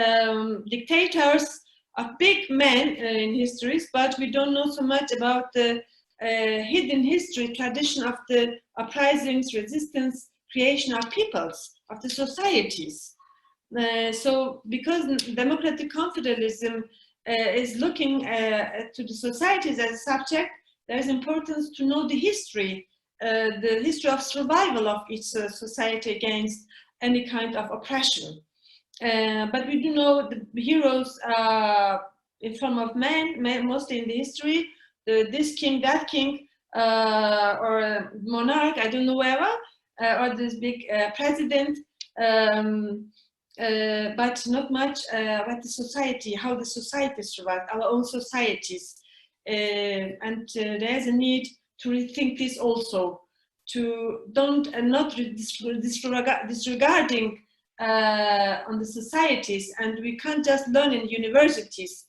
dictators, of big men in histories, but we don't know so much about the hidden history, tradition of the uprisings, resistance, creation of peoples, of the societies. So because democratic confederalism is looking to the societies as a subject, there is importance to know the history of survival of each society against any kind of oppression. But we do know the heroes in form of men, mostly in the history, this king, that king, or a monarch, I don't know wherever, or this big president, but not much about the society, how the society survive, our own societies. And there's a need to rethink this also, to not disregarding on the societies, and we can't just learn in universities.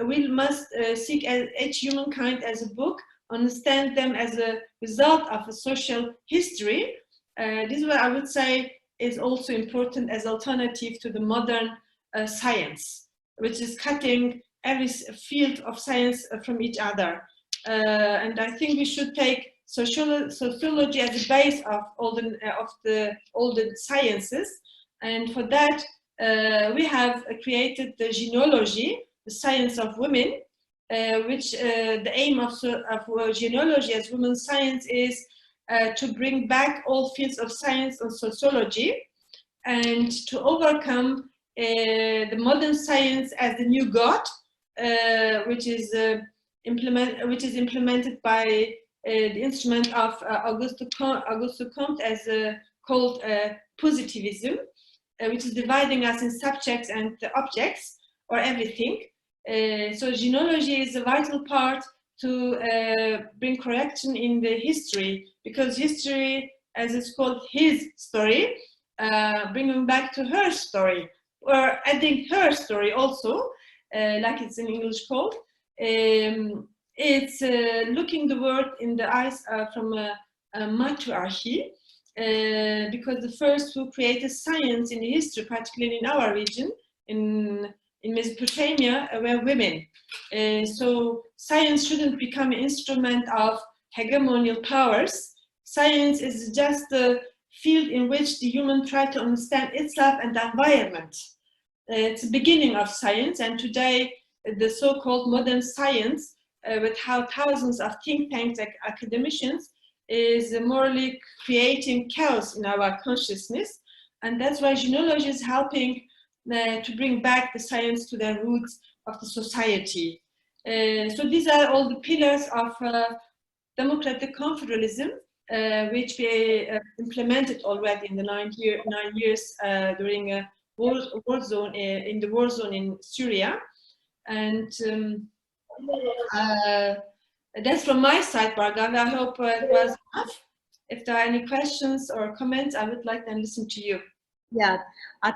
We must seek each humankind as a book, understand them as a result of a social history. This is what I would say is also important as alternative to the modern science, which is cutting every field of science from each other. And I think we should take sociology as a base of all the sciences. And for that, we have created the genealogy, the science of women, which the aim of genealogy as women's science is to bring back all fields of science and sociology, and to overcome the modern science as the new god, which is implemented by the instrument of Auguste Comte as called positivism, which is dividing us in subjects and objects, or everything. So genealogy is a vital part to bring correction in the history, because history, as it's called, his story, bringing back to her story, or adding her story also, like it's in English called. It's looking the world in the eyes from a matriarchy, because the first who created science in history, particularly in our region, in Mesopotamia, were women. So science shouldn't become an instrument of hegemonial powers. Science is just a field in which the human tries to understand itself and the environment. It's the beginning of science, and today the so-called modern science, with how thousands of think tanks and academicians is morally creating chaos in our consciousness, and that's why genealogy is helping to bring back the science to the roots of the society. So these are all the pillars of democratic confederalism, which we implemented already in the 9 years during a war zone in the war zone in Syria, and that's from my side, Bargav. I hope it was enough. If there are any questions or comments, I would like to listen to you. Yeah,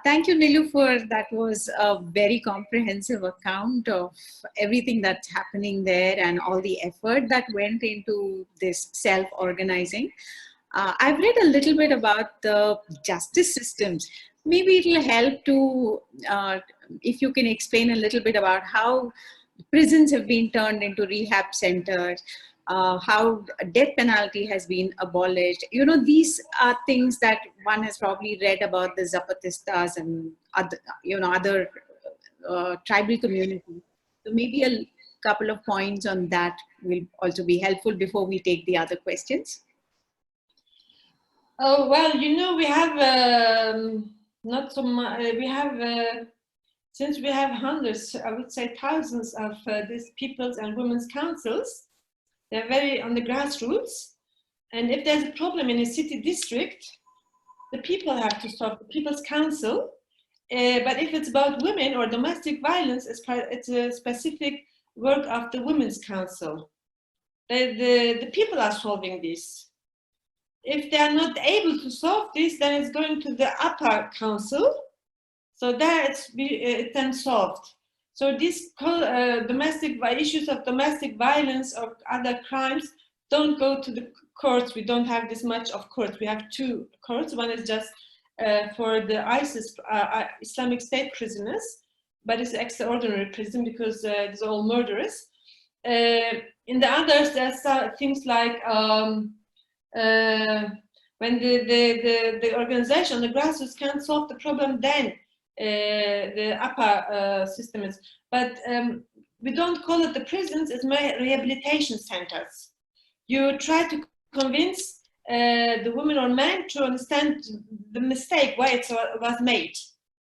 thank you, Nilufer. That was a very comprehensive account of everything that's happening there and all the effort that went into this self-organizing. I've read a little bit about the justice systems. Maybe it'll help to, if you can explain a little bit about how prisons have been turned into rehab centers, how death penalty has been abolished. You know, these are things that one has probably read about the Zapatistas and other, other tribal communities. So maybe a couple of points on that will also be helpful before we take the other questions. Oh, well, we have not so much, we have since we have hundreds, I would say thousands of these people's and women's councils. They're very on the grassroots, and if there's a problem in a city district, the people have to solve, the people's council. But if it's about women or domestic violence, it's a specific work of the women's council. The people are solving this. If they are not able to solve this, then it's going to the upper council. So there it's then solved. So these domestic issues of domestic violence or other crimes don't go to the courts. We don't have this much of courts. We have 2 courts. One is just for the ISIS, Islamic State prisoners, but it's extraordinary prison because it's all murderers. In the others, there's things like when the organization, the grassroots can't solve the problem, then the upper system is, but we don't call it the prisons, it's rehabilitation centers. You try to convince the women or men to understand the mistake, why it was made.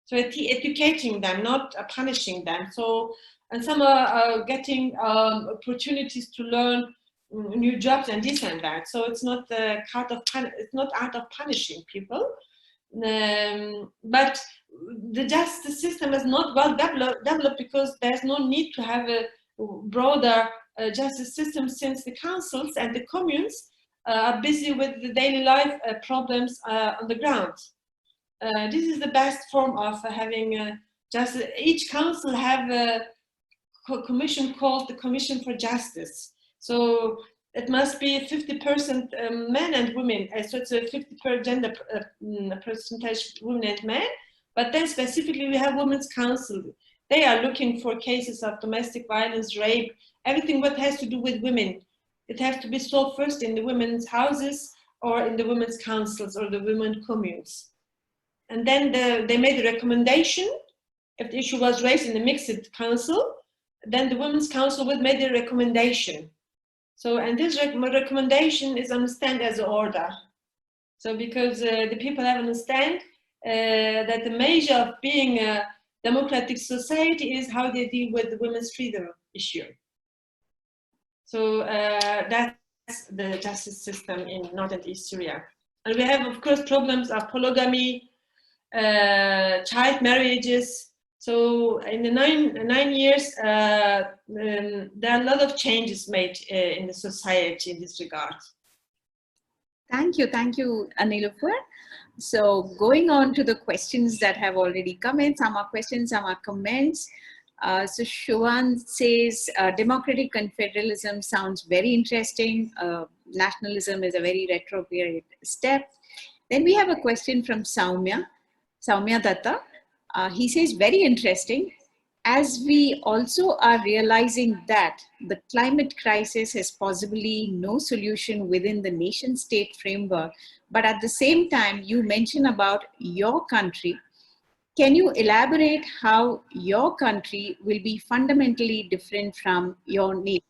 So educating them, not punishing them. So, and some are getting opportunities to learn new jobs and this and that. So it's not it's not art of punishing people. But the justice system is not well developed because there's no need to have a broader justice system, since the councils and the communes are busy with the daily life problems on the ground. This is the best form of having justice. Each council have a commission called the Commission for Justice. So it must be 50% men and women, so it's a 50% gender percentage women and men. But then specifically we have Women's Council. They are looking for cases of domestic violence, rape, everything what has to do with women. It has to be solved first in the women's houses or in the women's councils or the women communes. and then they made a recommendation. If the issue was raised in the mixed council, then the Women's Council would make a recommendation. So, and this recommendation is understood as an order. So, because the people have understand that the measure of being a democratic society is how they deal with the women's freedom issue. So that's the justice system in North and East Syria. And we have, of course, problems of polygamy, child marriages. So in the nine years, there are a lot of changes made in the society in this regard. Thank you, Nilufer. So going on to the questions that have already come in, some are questions, some are comments. So Shuan says, democratic confederalism sounds very interesting. Nationalism is a very retrograde step. Then we have a question from Saumya Datta. He says, very interesting. As we also are realizing that the climate crisis has possibly no solution within the nation state framework, but at the same time, you mention about your country. Can you elaborate how your country will be fundamentally different from your nation?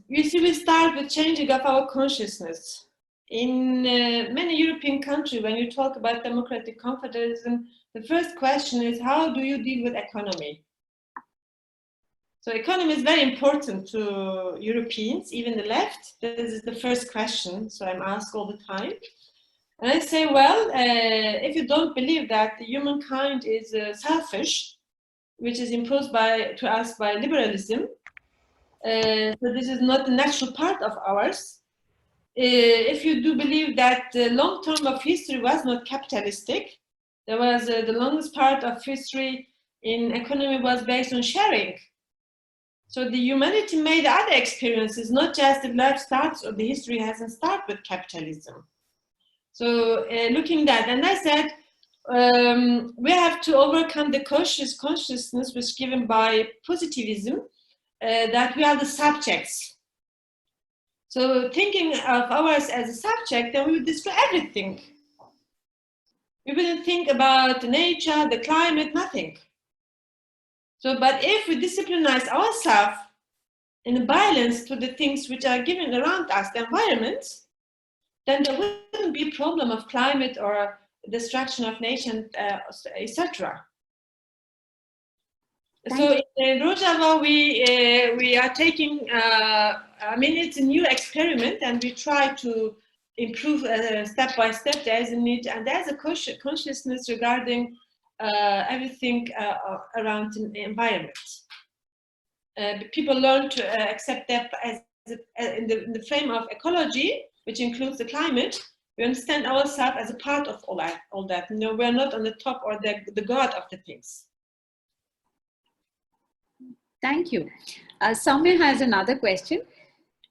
You see, we start with changing of our consciousness. In many European countries, when you talk about democratic confederalism, the first question is, how do you deal with economy? So economy is very important to Europeans, even the left. This is the first question, so I'm asked all the time. And I say, well, if you don't believe that humankind is selfish, which is imposed to us by liberalism, so this is not the natural part of ours. If you do believe that the long term of history was not capitalistic, there was the longest part of history in economy was based on sharing. So the humanity made other experiences, not just the life starts or the history hasn't started with capitalism. So looking at that, and I said, we have to overcome the consciousness was given by positivism, that we are the subjects. So thinking of ours as a subject, then we would destroy everything. We wouldn't think about nature, the climate, nothing. So, but if we disciplinize ourselves in a balance to the things which are given around us, the environment, then there wouldn't be a problem of climate or destruction of nation, etc. So in Rojava, we are taking, I mean, it's a new experiment, and we try to improve step by step. There's a need, and there's a consciousness regarding everything around the environment. People learn to accept that as in the frame of ecology, which includes the climate. We understand ourselves as a part of all that. No, we're not on the top or the god of the things. Thank you. Soumya has another question.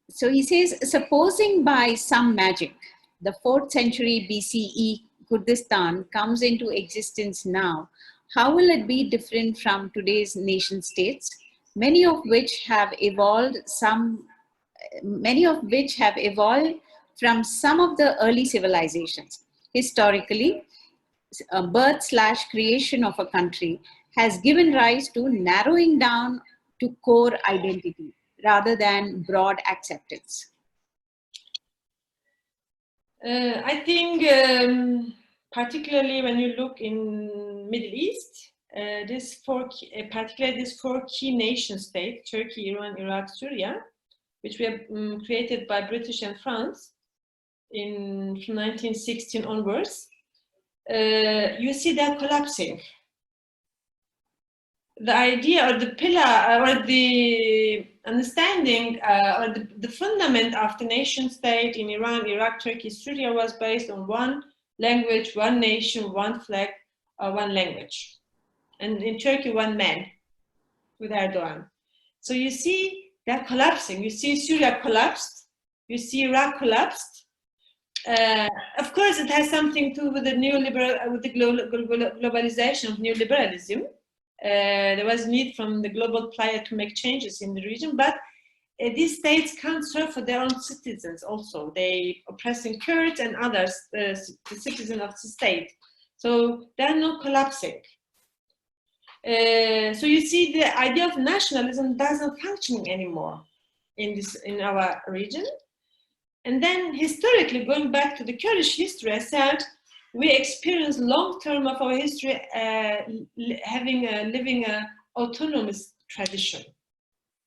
So he says, supposing by some magic, the 4th century BCE Kurdistan comes into existence now, how will it be different from today's nation states, many of which have evolved from some of the early civilizations? Historically, birth/creation of a country has given rise to narrowing down to core identity rather than broad acceptance. I think particularly when you look in Middle East, particularly these 4 key nation states, Turkey, Iran, Iraq, Syria, which were created by British and France from 1916 onwards, you see that collapsing. The idea or the pillar or the understanding or the fundament of the nation state in Iran, Iraq, Turkey, Syria was based on one language, one nation, one flag, one language. And in Turkey, one man with Erdogan. So you see that collapsing. You see Syria collapsed. You see Iraq collapsed. Of course, it has something to do with the globalization of neoliberalism. There was need from the global player to make changes in the region, but these states can't serve for their own citizens also. They oppressing Kurds and others, the citizens of the state. So they're not collapsing. So you see, the idea of nationalism doesn't function anymore in our region. And then historically, going back to the Kurdish history, I said, we experience long term of our history living a autonomous tradition.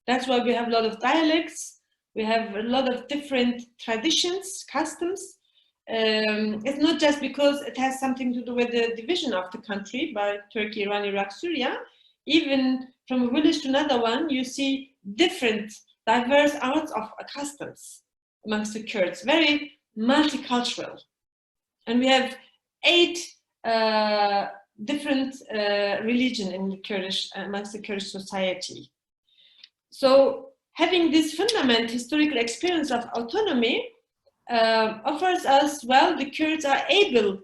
That's why we have a lot of dialects, we have a lot of different traditions, customs. It's not just because it has something to do with the division of the country by Turkey, Iran, Iraq, Syria. Even from a village to another one, you see different, diverse arts of customs amongst the Kurds, very multicultural. And we have 8 different religions in the Kurdish, amongst the Kurdish society. So having this fundamental historical experience of autonomy offers us, well, the Kurds are able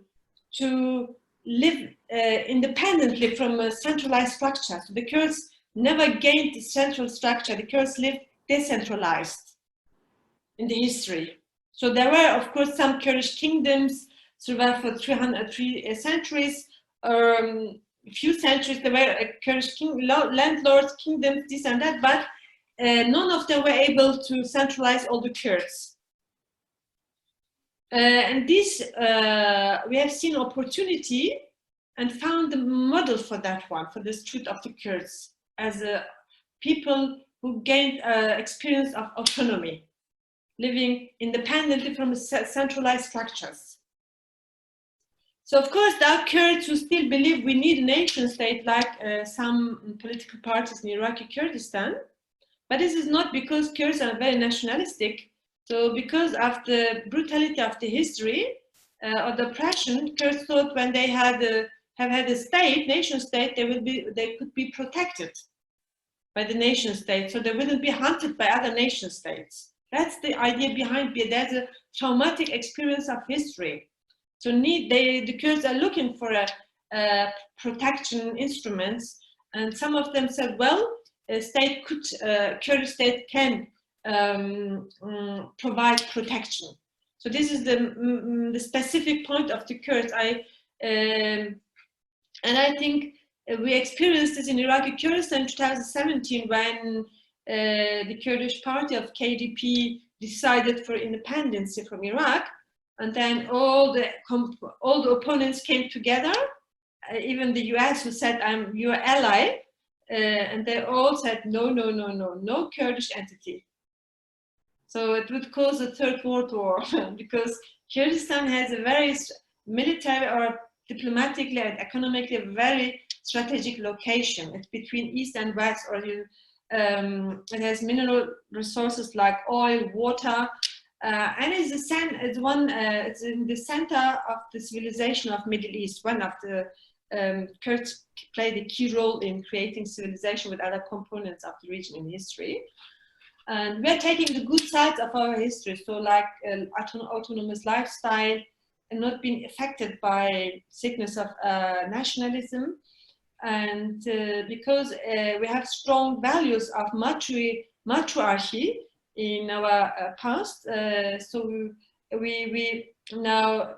to live independently from a centralized structure. So the Kurds never gained the central structure. The Kurds lived decentralized in the history. So there were, of course, some Kurdish kingdoms survived for 3 centuries, a few centuries. There were Kurdish landlords, kingdoms, this and that, but none of them were able to centralize all the Kurds. And this, we have seen opportunity and found the model for that one, for this truth of the Kurds, as people who gained experience of autonomy, living independently from centralized structures. So of course, there are Kurds who still believe we need a nation state, like some political parties in Iraqi Kurdistan. But this is not because Kurds are very nationalistic. So because of the brutality of the history of the oppression, Kurds thought when they have had a state, nation state, they could be protected by the nation state, so they wouldn't be hunted by other nation states. That's the idea behind it. There's a traumatic experience of history. So the Kurds are looking for a protection instruments, and some of them said, well, a state could, Kurdish state can provide protection. So this is the specific point of the Kurds. And I think we experienced this in Iraqi Kurdistan in 2017 when the Kurdish party of KDP decided for independence from Iraq, and then all the opponents came together, even the US, who said, I'm your ally, and they all said, no Kurdish entity. So it would cause a third world war because Kurdistan has a very military or diplomatically and economically a very strategic location. It's between east and west, or it has mineral resources like oil, water, and it's in the center of the civilization of Middle East. One of the Kurds played a key role in creating civilization with other components of the region in history. And we're taking the good sides of our history, so like autonomous lifestyle and not being affected by sickness of nationalism. And because we have strong values of matriarchy in our past, so we now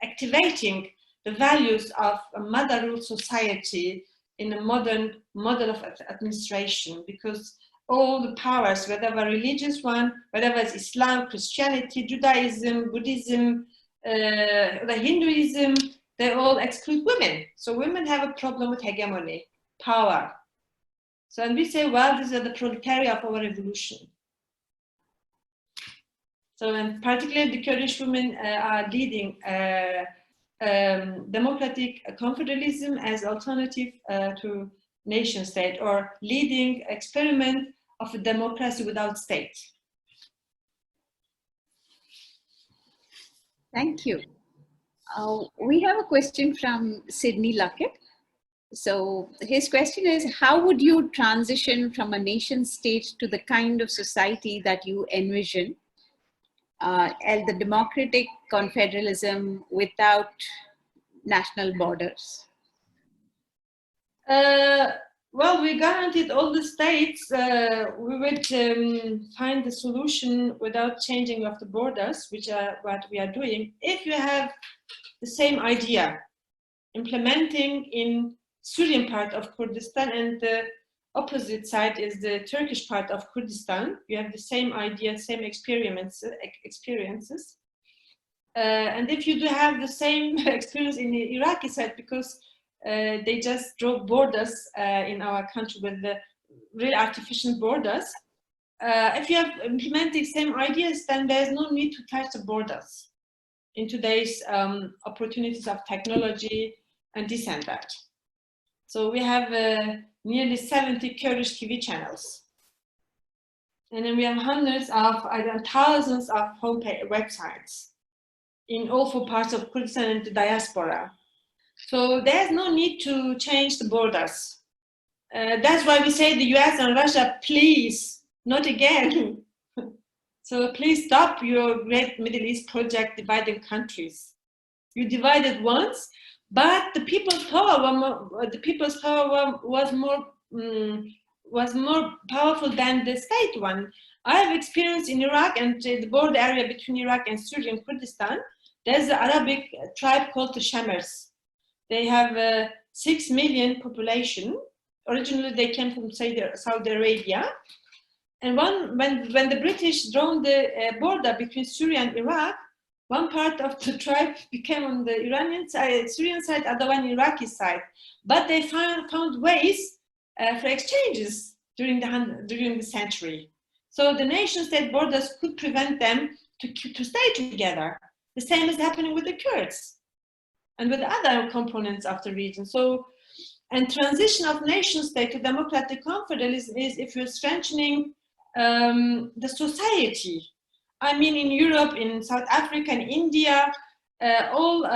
activating the values of a mother rule society in a modern model of administration, because all the powers, whether a religious one, whether it's Islam, Christianity, Judaism, Buddhism, the Hinduism, they all exclude women. So women have a problem with hegemony, power. So, and we say, well, these are the proletariat of our revolution. So, and particularly the Kurdish women are leading democratic confederalism as alternative to nation state, or leading experiment of a democracy without state. Thank you. We have a question from Sydney Luckett. So his question is, how would you transition from a nation state to the kind of society that you envision, the democratic confederalism without national borders? Well, we guaranteed all the states we would find the solution without changing of the borders, which are what we are doing. If you have the same idea, implementing in Syrian part of Kurdistan, and the opposite side is the Turkish part of Kurdistan, you have the same idea, same experiences. And if you do have the same experience in the Iraqi side, because they just draw borders in our country with the real artificial borders. If you have implementing same ideas, then there's no need to touch the borders in today's opportunities of technology and this and that. So we have nearly 70 Kurdish TV channels. And then we have hundreds of, thousands of homepage websites in all 4 parts of Kurdistan and the diaspora. So there's no need to change the borders. That's why we say the US and Russia, please, not again. So please stop your great Middle East project dividing countries. You divided once, but the people's power, was more powerful than the state one. I have experience in Iraq and the border area between Iraq and Syrian Kurdistan. There's an Arabic tribe called the Shamers. They have 6 million population. Originally, they came from Saudi Arabia. And when the British drawn the border between Syria and Iraq, one part of the tribe became on the Iranian side, Syrian side, other one Iraqi side. But they found ways for exchanges during the century. So the nation-state borders could prevent them to stay together. The same is happening with the Kurds and with other components of the region. So, and transition of nation-state to democratic confederalism is if you're strengthening the society. I mean, in Europe, in South Africa, in India, all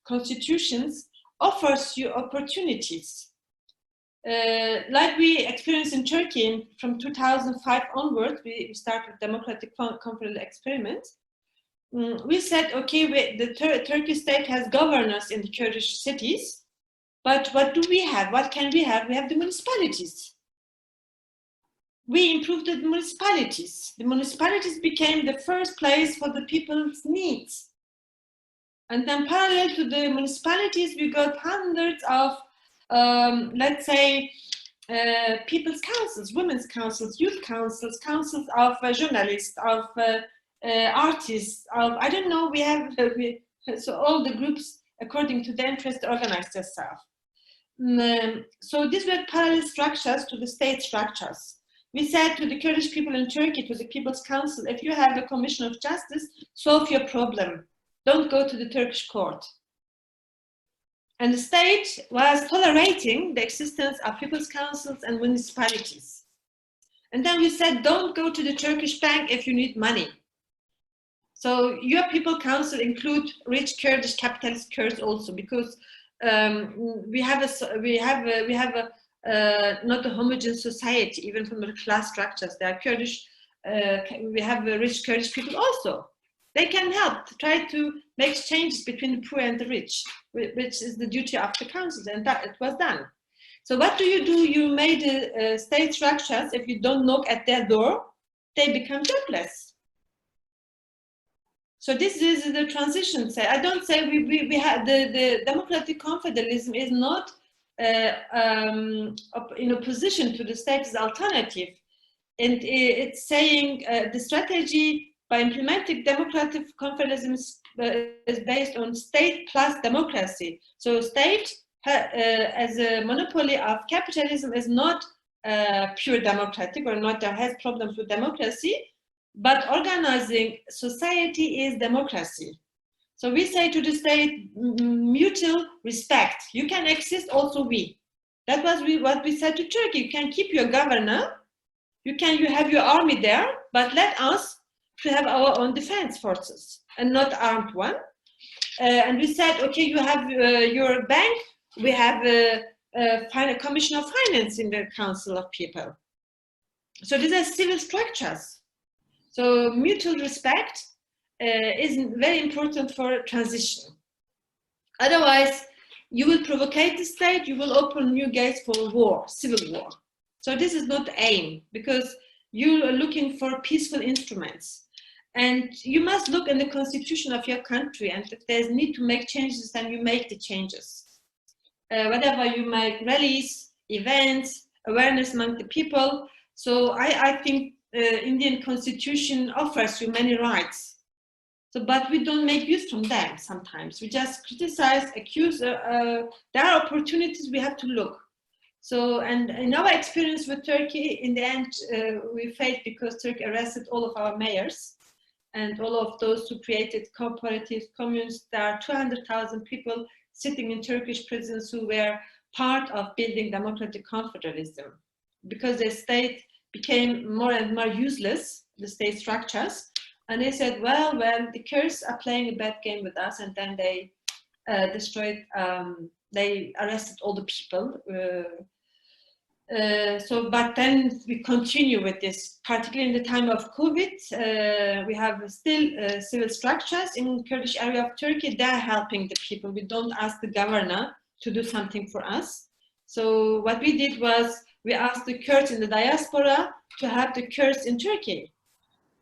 constitutions offers you opportunities. Like we experienced in Turkey from 2005 onwards, we started democratic confederal experiment. We said, okay, the Turkish state has governors in the Kurdish cities, but what do we have? What can we have? We have the municipalities. We improved the municipalities. The municipalities became the first place for the people's needs. And then parallel to the municipalities, we got hundreds of, let's say, people's councils, women's councils, youth councils, councils of journalists, of artists, of, I don't know, we have, so all the groups, according to their interest, organize themselves. So these were parallel structures to the state structures. We said to the Kurdish people in Turkey, to the People's Council, if you have a commission of justice, solve your problem. Don't go to the Turkish court. And the state was tolerating the existence of People's Councils and municipalities. And then we said, don't go to the Turkish bank if you need money. So your People Council include rich Kurdish capitalist Kurds also, because we have not a homogeneous society, even from the class structures. There are Kurdish, we have rich Kurdish people also. They can help to try to make changes between the poor and the rich, which is the duty of the councils, and that it was done. So what do? You made state structures. If you don't knock at their door, they become jobless. So this is the transition. I don't say we have the democratic confederalism is not in opposition to the state's alternative, and it's saying the strategy by implementing democratic confederalism is based on state plus democracy. So state as a monopoly of capitalism is not pure democratic, or not has problems with democracy, but organizing society is democracy. So we say to the state, mutual respect. You can exist, also we. That was what we said to Turkey. You can keep your governor, you have your army there, but let us to have our own defense forces and not armed one. And we said, okay, you have your bank, we have a commission of finance in the Council of People. So these are civil structures. So mutual respect is very important for transition. Otherwise, you will provocate the state, you will open new gates for war, civil war. So this is not the aim, because you are looking for peaceful instruments. And you must look in the constitution of your country, and if there's need to make changes, then you make the changes. Whatever you make rallies, events, awareness among the people. So I think Indian constitution offers you many rights. So, but we don't make use from them sometimes. We just criticize, accuse. There are opportunities we have to look. So, and in our experience with Turkey, in the end, we failed because Turkey arrested all of our mayors and all of those who created cooperatives, communes. There are 200,000 people sitting in Turkish prisons who were part of building democratic confederalism, because the state became more and more useless, the state structures. And they said, well, the Kurds are playing a bad game with us, and then they destroyed, they arrested all the people. But then we continue with this, particularly in the time of COVID. We have still civil structures in Kurdish area of Turkey. They're helping the people. We don't ask the governor to do something for us. So what we did was we asked the Kurds in the diaspora to help the Kurds in Turkey.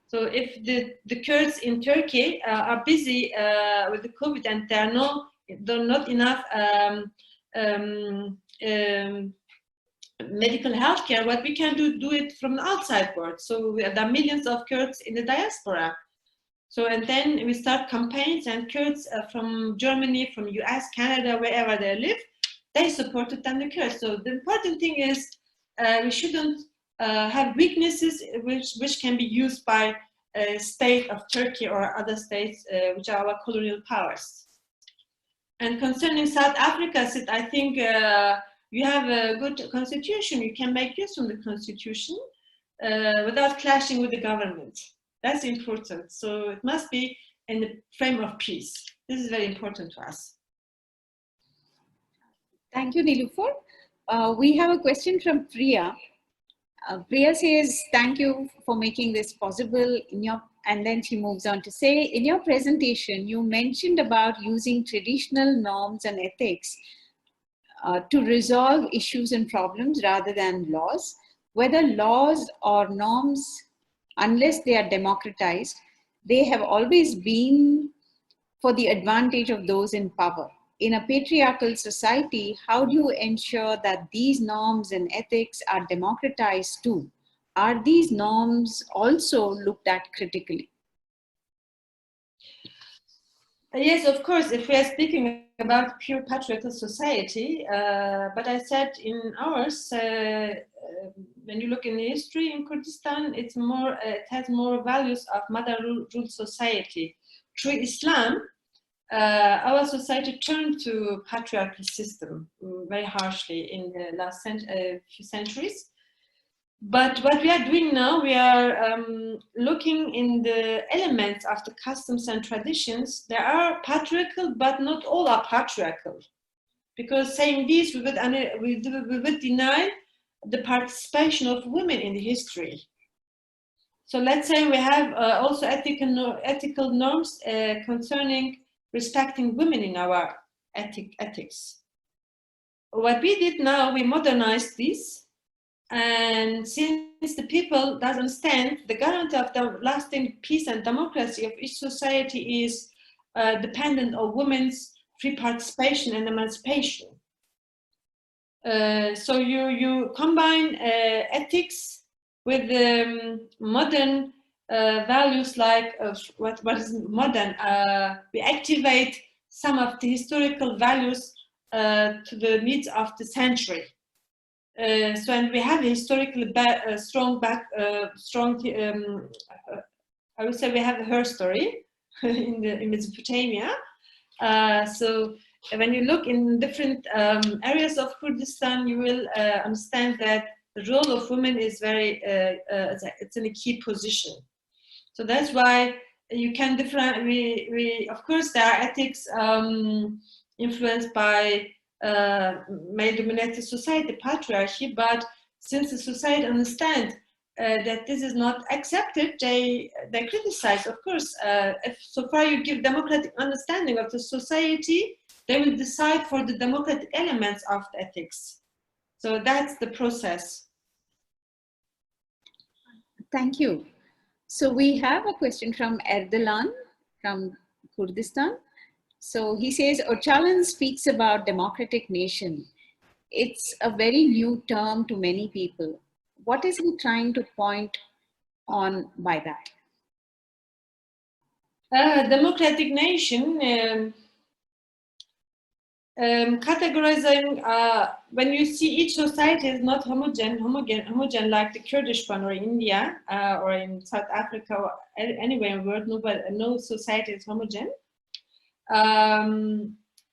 So if the Kurds in Turkey are busy with the COVID and there are not enough medical health care, what we can do it from the outside world. So there are millions of Kurds in the diaspora. So, and then we start campaigns, and Kurds from Germany, from US, Canada, wherever they live, they supported them, the Kurds. So the important thing is we shouldn't have weaknesses which can be used by state of Turkey or other states which are our colonial powers. And concerning South Africa, I think you have a good constitution. You can make use of the constitution without clashing with the government. That's important. So it must be in the frame of peace. This is very important to us. Thank you, Nilufer. We have a question from Priya. Priya says, thank you for making this possible. And then she moves on to say, in your presentation, you mentioned about using traditional norms and ethics to resolve issues and problems rather than laws. Whether laws or norms, unless they are democratized, they have always been for the advantage of those in power. In a patriarchal society, how do you ensure that these norms and ethics are democratized too? Are these norms also looked at critically? Yes, of course, if we are speaking about pure patriarchal society, but I said in ours, when you look in history in Kurdistan, it's more, it has more values of mother rule society. Through Islam, our society turned to patriarchal system very harshly in the last few centuries. But what we are doing now, we are looking in the elements of the customs and traditions. They are patriarchal, but not all are patriarchal. Because saying this, we would deny the participation of women in the history. So let's say we have also ethical norms concerning respecting women in our ethics. What we did now, we modernized this. And since the people doesn't understand, the guarantee of the lasting peace and democracy of each society is dependent on women's free participation and emancipation. So you combine ethics with modern values like what is modern. We activate some of the historical values to the needs of the century. So, and we have historically strong, I would say we have her story in Mesopotamia. So when you look in different areas of Kurdistan, you will understand that the role of women is very, it's in a key position. So that's why you can of course, there are ethics influenced by male-dominated society, patriarchy, but since the society understands that this is not accepted, they criticize. Of course, if so far you give democratic understanding of the society, they will decide for the democratic elements of the ethics. So that's the process. Thank you. So we have a question from Erdogan from Kurdistan. So he says, Öcalan speaks about democratic nation. It's a very new term to many people. What is he trying to point on by that? Democratic nation, categorizing, when you see each society is not homogen like the Kurdish one or India or in South Africa or anywhere in the world, no society is homogen.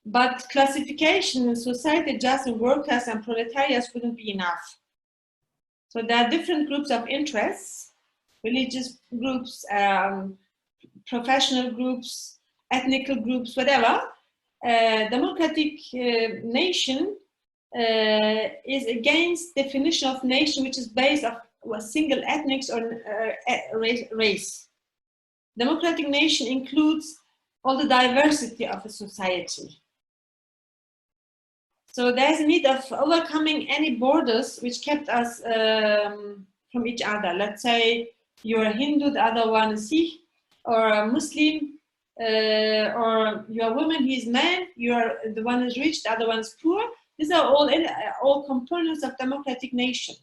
But classification in society just in workers and proletariats wouldn't be enough. So there are different groups of interests, religious groups, professional groups, ethnic groups, whatever. Democratic nation is against definition of nation which is based on a single ethnics or race. Democratic nation includes all the diversity of a society. So there's a need of overcoming any borders which kept us from each other. Let's say you're a Hindu, the other one is Sikh, or a Muslim, or you're a woman, he's man, you're the one is rich, the other one is poor. These are all components of democratic nation.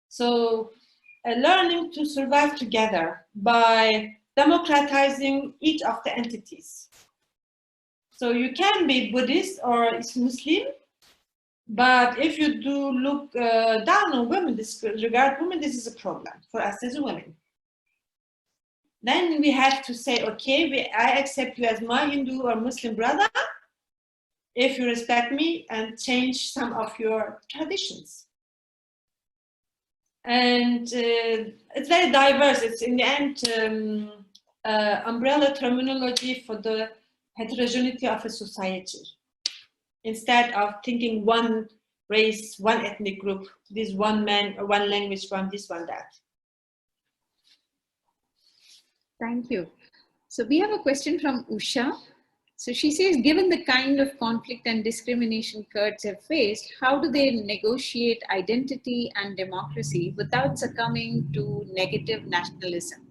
So learning to survive together by democratizing each of the entities. So you can be Buddhist or Muslim, but if you do look down on women, disregard women, this is a problem for us as women. Then we have to say, okay, I accept you as my Hindu or Muslim brother if you respect me and change some of your traditions. And it's very diverse. It's in the end umbrella terminology for the heterogeneity of a society. Instead of thinking one race, one ethnic group, this one man, or one language, one this, one that. Thank you. So we have a question from Usha. So she says, given the kind of conflict and discrimination Kurds have faced, how do they negotiate identity and democracy without succumbing to negative nationalism?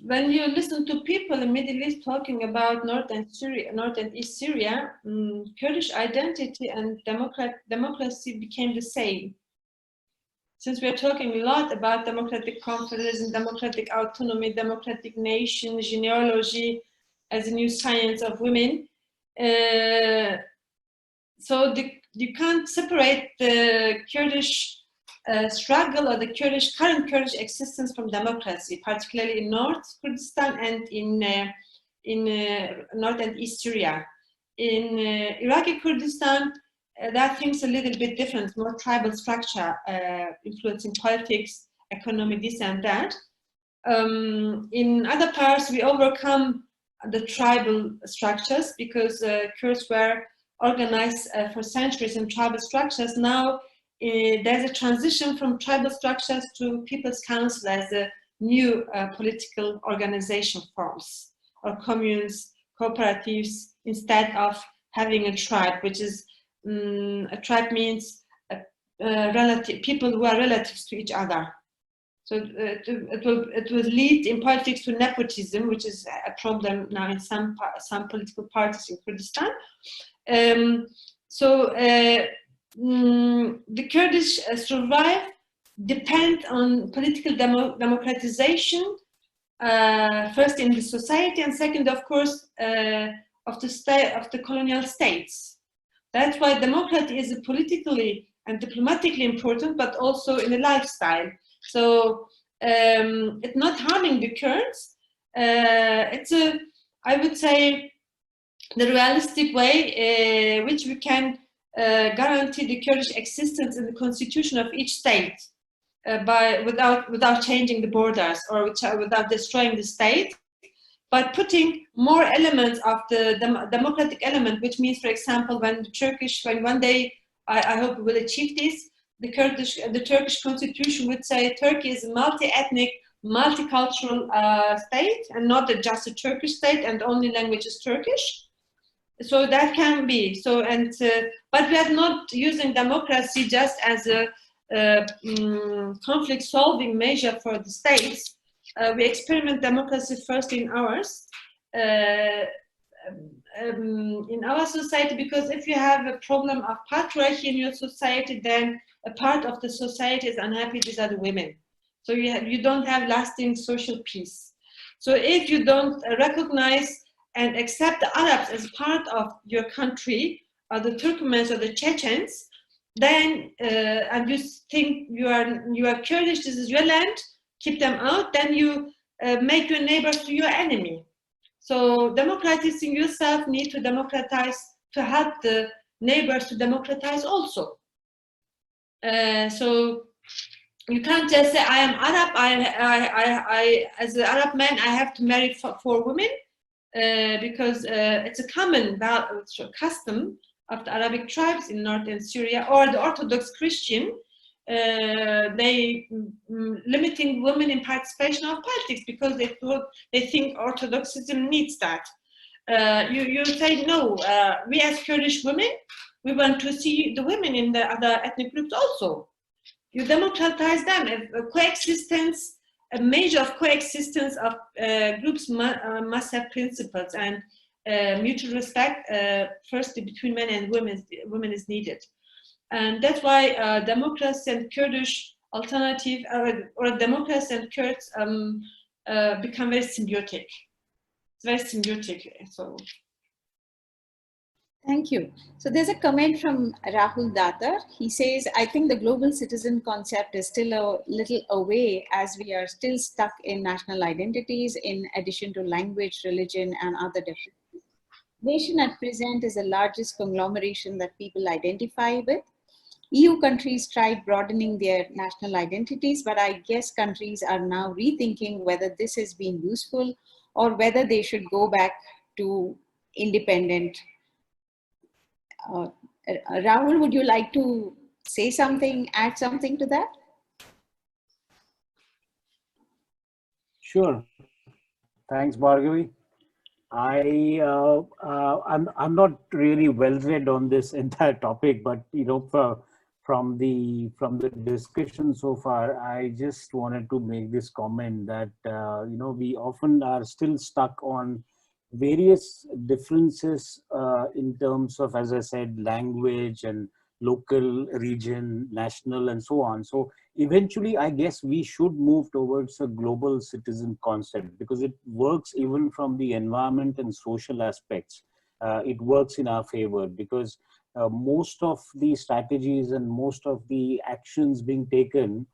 When you listen to people in the Middle East talking about North and East Syria, Kurdish identity and democracy became the same. Since we're talking a lot about democratic confederalism, democratic autonomy, democratic nation, genealogy as a new science of women, so you can't separate the Kurdish struggle or the current Kurdish existence from democracy, particularly in North Kurdistan and in North and East Syria. In Iraqi Kurdistan, that thing's a little bit different, more tribal structure, influencing politics, economy, this and that. In other parts, we overcome the tribal structures because Kurds were organized for centuries in tribal structures. Now, there's a transition from tribal structures to People's Council as a new political organization forms, or communes, cooperatives, instead of having a tribe, which is, a tribe means people who are relatives to each other. So it will lead in politics to nepotism, which is a problem now in some political parties in Kurdistan. The Kurdish survive depend on political democratization, first in the society, and second, of course, of the colonial states. That's why democracy is politically and diplomatically important, but also in the lifestyle. So it's not harming the Kurds. I would say, the realistic way which we can guarantee the Kurdish existence in the constitution of each state without changing the borders or without destroying the state, but putting more elements of the democratic element, which means, for example, when one day, I hope we will achieve this, the Turkish constitution would say Turkey is a multi-ethnic, multicultural state and not just a Turkish state and only language is Turkish. So that can be so, and but we are not using democracy just as a conflict solving measure for the states. We experiment democracy first in ours. In our society, because if you have a problem of patriarchy in your society, then a part of the society is unhappy. These are the women. So you don't have lasting social peace. So if you don't recognize and accept the Arabs as part of your country, or the Turkmens or the Chechens, then and you think you are Kurdish, this is your land, keep them out, then you make your neighbors to your enemy. So democratizing yourself need to democratize, to help the neighbors to democratize also. So you can't just say, I am Arab, I as an Arab man, I have to marry four women, because it's a common custom of the Arabic tribes in northern Syria, or the Orthodox Christian, they limiting women in participation of politics because they think Orthodoxism needs that. You say no. We as Kurdish women, we want to see the women in the other ethnic groups also. You democratize them. A coexistence, a measure of coexistence of groups must have principles, and mutual respect, firstly between men and women is needed. And that's why democracy and Kurdish alternative, or democracy and Kurds become very symbiotic. It's very symbiotic. So. Thank you. So there's a comment from Rahul Datar. He says, I think the global citizen concept is still a little away, as we are still stuck in national identities in addition to language, religion, and other differences. Nation at present is the largest conglomeration that people identify with. EU countries tried broadening their national identities, but I guess countries are now rethinking whether this has been useful or whether they should go back to independent. Rahul, would you like to say something, add something to that? Sure. Thanks, Bhargavi. I'm not really well read on this entire topic, but from the discussion so far, I just wanted to make this comment that we often are still stuck on various differences in terms of, as I said, language and local, region, national, and so on. So eventually, I guess we should move towards a global citizen concept, because it works even from the environment and social aspects. It works in our favor, because most of the strategies and most of the actions being taken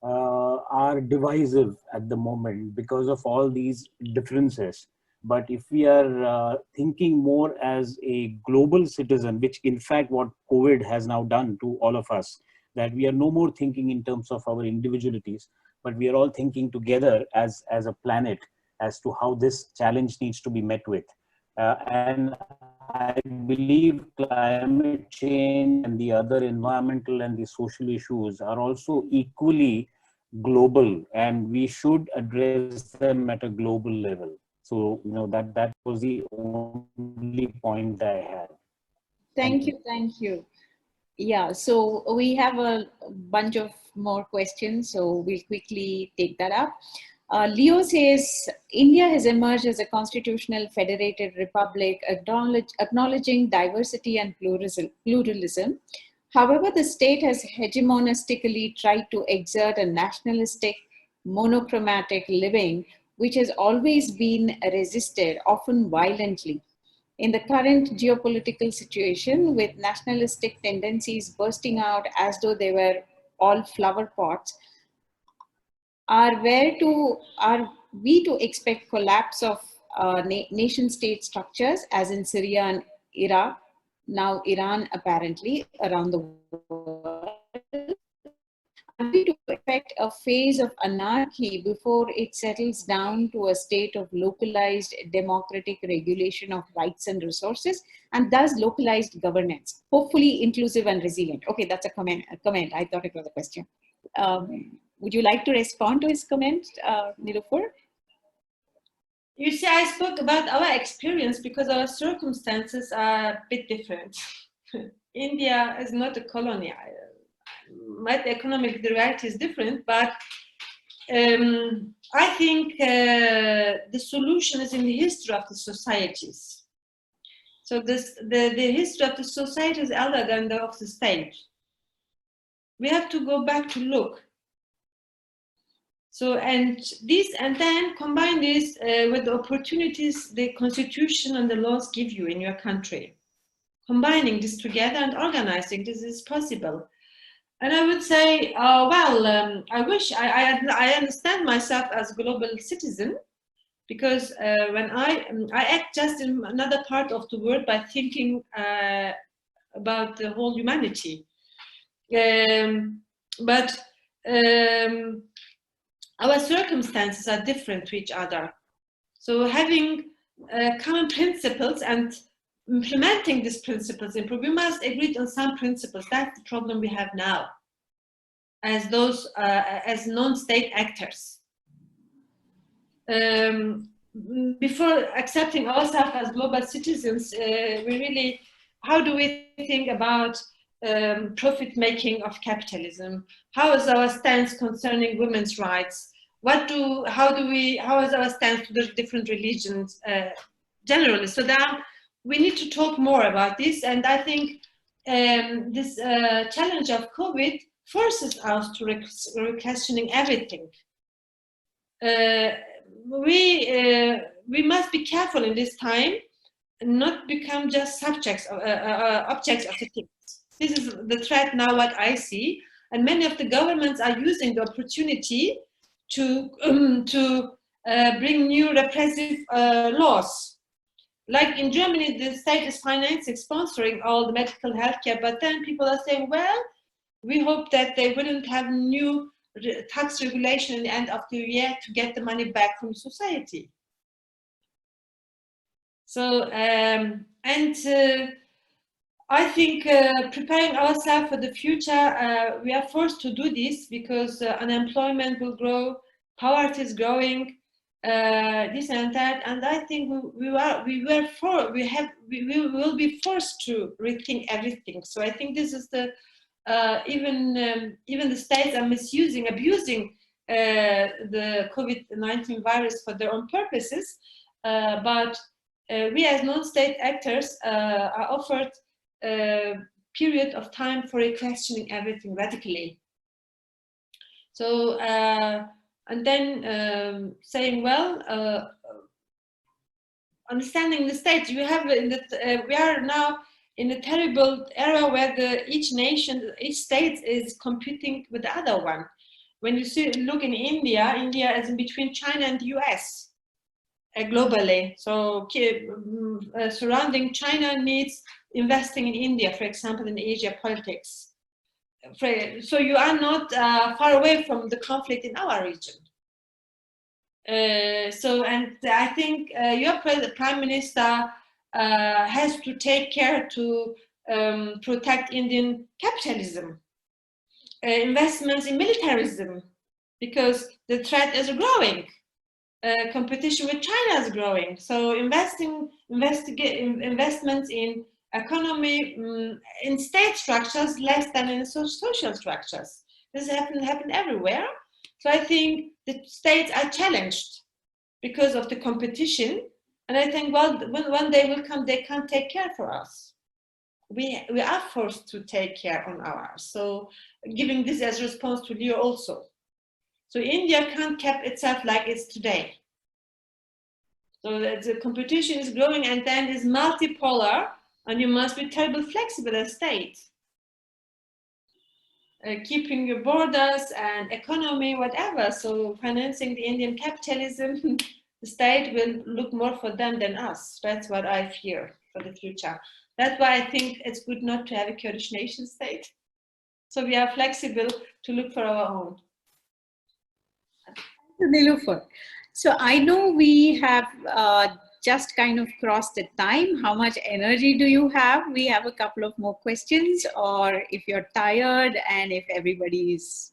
are divisive at the moment because of all these differences. But if we are thinking more as a global citizen, which in fact what COVID has now done to all of us, that we are no more thinking in terms of our individualities, but we are all thinking together as a planet as to how this challenge needs to be met with. And I believe climate change and the other environmental and the social issues are also equally global, and we should address them at a global level. So, that was the only point I had. Thank you. Yeah, so we have a bunch of more questions, so we'll quickly take that up. Leo says, India has emerged as a constitutional federated republic, acknowledging diversity and pluralism. However, the state has hegemonistically tried to exert a nationalistic, monochromatic living, which has always been resisted, often violently. In the current geopolitical situation, with nationalistic tendencies bursting out as though they were all flower pots, are we to expect collapse of nation-state structures, as in Syria and Iraq, now Iran apparently, around the world? Are we to expect a phase of anarchy before it settles down to a state of localized democratic regulation of rights and resources, and thus localized governance, hopefully inclusive and resilient? Okay, that's a comment. I thought it was a question. Would you like to respond to his comment, Nilufer? You see, I spoke about our experience because our circumstances are a bit different. India is not a colony. My economic reality is different, but I think the solution is in the history of the societies. So the history of the society is elder than that of the state. We have to go back to look. So, and then combine this with the opportunities the constitution and the laws give you in your country. Combining this together and organizing this is possible. And I would say, I wish I understand myself as a global citizen, because when I act just in another part of the world by thinking about the whole humanity. But our circumstances are different to each other. So having common principles and implementing these principles, we must agree on some principles. That's the problem we have now, as those as non-state actors. Before accepting ourselves as global citizens, we really, how do we think about profit making of capitalism? How is our stance concerning women's rights? How is our stance to the different religions generally? So now we need to talk more about this, and I think this challenge of COVID forces us to questioning everything. We must be careful in this time and not become just objects of the things. This is the threat now, what I see, and many of the governments are using the opportunity to bring new repressive laws. Like in Germany, the state is financing, sponsoring all the medical healthcare, but then people are saying, well, we hope that they wouldn't have new tax regulation at the end of the year to get the money back from society. So, I think preparing ourselves for the future, we are forced to do this because unemployment will grow, poverty is growing, this and that, and I think we will be forced to rethink everything. So I think this is the even the states are abusing the COVID-19 virus for their own purposes, but we as non-state actors are offered a period of time for questioning everything radically. So, and then saying, well, understanding the states, we are now in a terrible era where each nation, each state is competing with the other one. When you look in India, India is in between China and the US. Globally, so surrounding China needs investing in India, for example, in Asia politics. So you are not far away from the conflict in our region. And I think your Prime Minister has to take care to protect Indian capitalism, investments in militarism, because the threat is growing. Competition with China is growing. So investments in economy, in state structures less than in social structures. This happen everywhere. So I think the states are challenged because of the competition. And I think, well, when one day will come, they can't take care for us. We are forced to take care on ours. So giving this as a response to Leo also. So India can't keep itself like it's today. So the competition is growing, and then it's multipolar, and you must be terribly flexible as state. Keeping your borders and economy, whatever. So financing the Indian capitalism, the state will look more for them than us. That's what I fear for the future. That's why I think it's good not to have a Kurdish nation state. So we are flexible to look for our own. Nilufer. So I know we have just kind of crossed the time. How much energy do you have? We have a couple of more questions, or if you're tired and if everybody is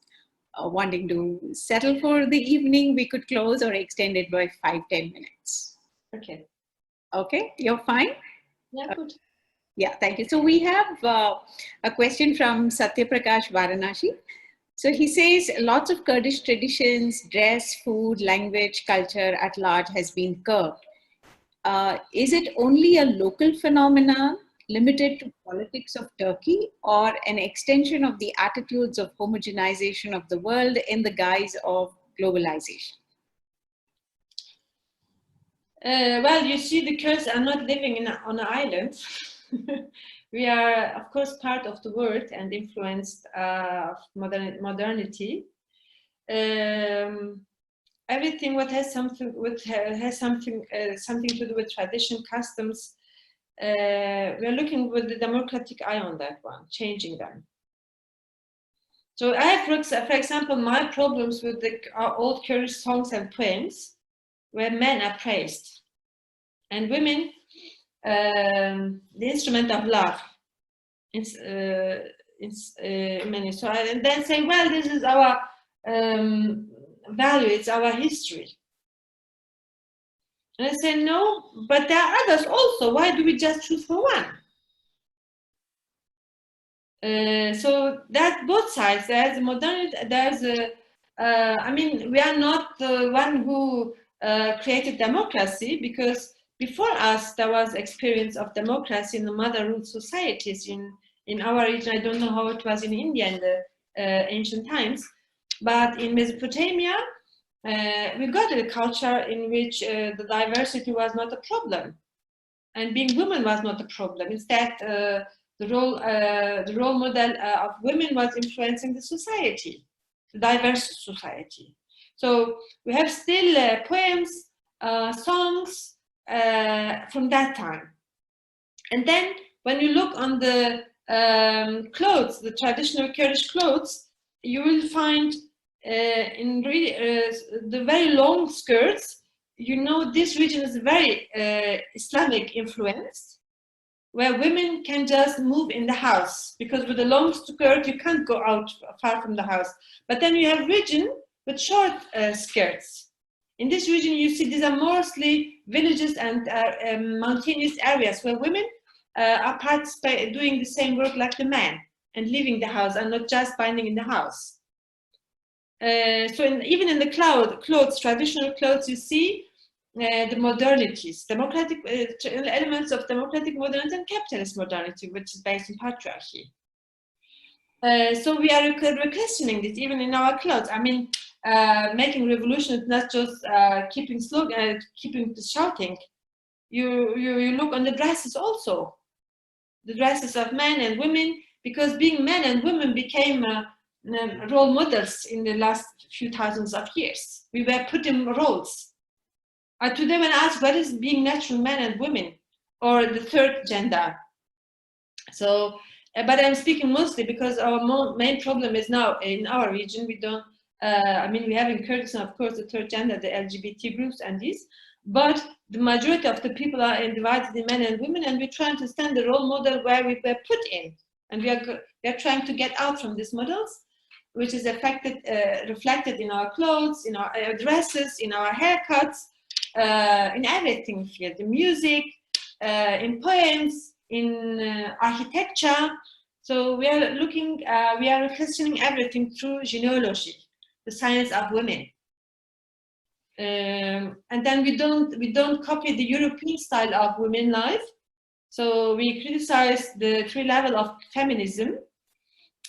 wanting to settle for the evening, we could close or extend it by 5-10 minutes. Okay. Okay, you're fine? Yeah, good. Yeah, thank you. So we have a question from Satyaprakash Varanasi. So he says, lots of Kurdish traditions, dress, food, language, culture at large has been curbed. Is it only a local phenomenon limited to politics of Turkey, or an extension of the attitudes of homogenization of the world in the guise of globalization? Well, you see, the Kurds are not living on an island. We are, of course, part of the world and influenced of modernity. Everything what has something to do with tradition, customs. We are looking with the democratic eye on that one, changing them. So I have, for example, my problems with the old Kurdish songs and poems, where men are praised and women the instrument of love. It's many. So and then say, well, this is our value, it's our history. And I say, no, but there are others also. Why do we just choose for one? So that both sides, there's modernity, there's I mean, we are not the one who created democracy, because before us there was experience of democracy in the mother ruled societies in our region. I don't know how it was in India in the ancient times, but in Mesopotamia we got a culture in which the diversity was not a problem, and being woman was not a problem. Instead, the role model of women was influencing the society, the diverse society. So we have still poems, songs from that time. And then when you look on the clothes, the traditional Kurdish clothes, you will find in the very long skirts. You know, this region is very Islamic influenced, where women can just move in the house, because with a long skirt you can't go out far from the house. But then you have region with short skirts. In this region you see these are mostly villages and mountainous areas where women are doing the same work like the men and leaving the house and not just binding in the house. So even in the clothes, traditional clothes, you see the modernities, democratic elements of democratic modernity and capitalist modernity, which is based on patriarchy. So we are questioning this even in our clothes. I mean, making revolution is not just keeping shouting. You look on the dresses also, the dresses of men and women, because being men and women became role models in the last few thousands of years. We were put in roles. Today when asked what is being natural men and women, or the third gender. So, but I'm speaking mostly because our main problem is now in our region. We don't, I mean, we have in Kurdistan, of course, the third gender, the LGBT groups and these, but the majority of the people are divided in men and women, and we try to understand the role model where we were put in. And we are trying to get out from these models, which is reflected in our clothes, in our dresses, in our haircuts, in everything here, the music, in poems, in architecture. So we are looking, we are questioning everything through genealogy, the science of women. And then we don't copy the European style of women life. So we criticize the three levels of feminism.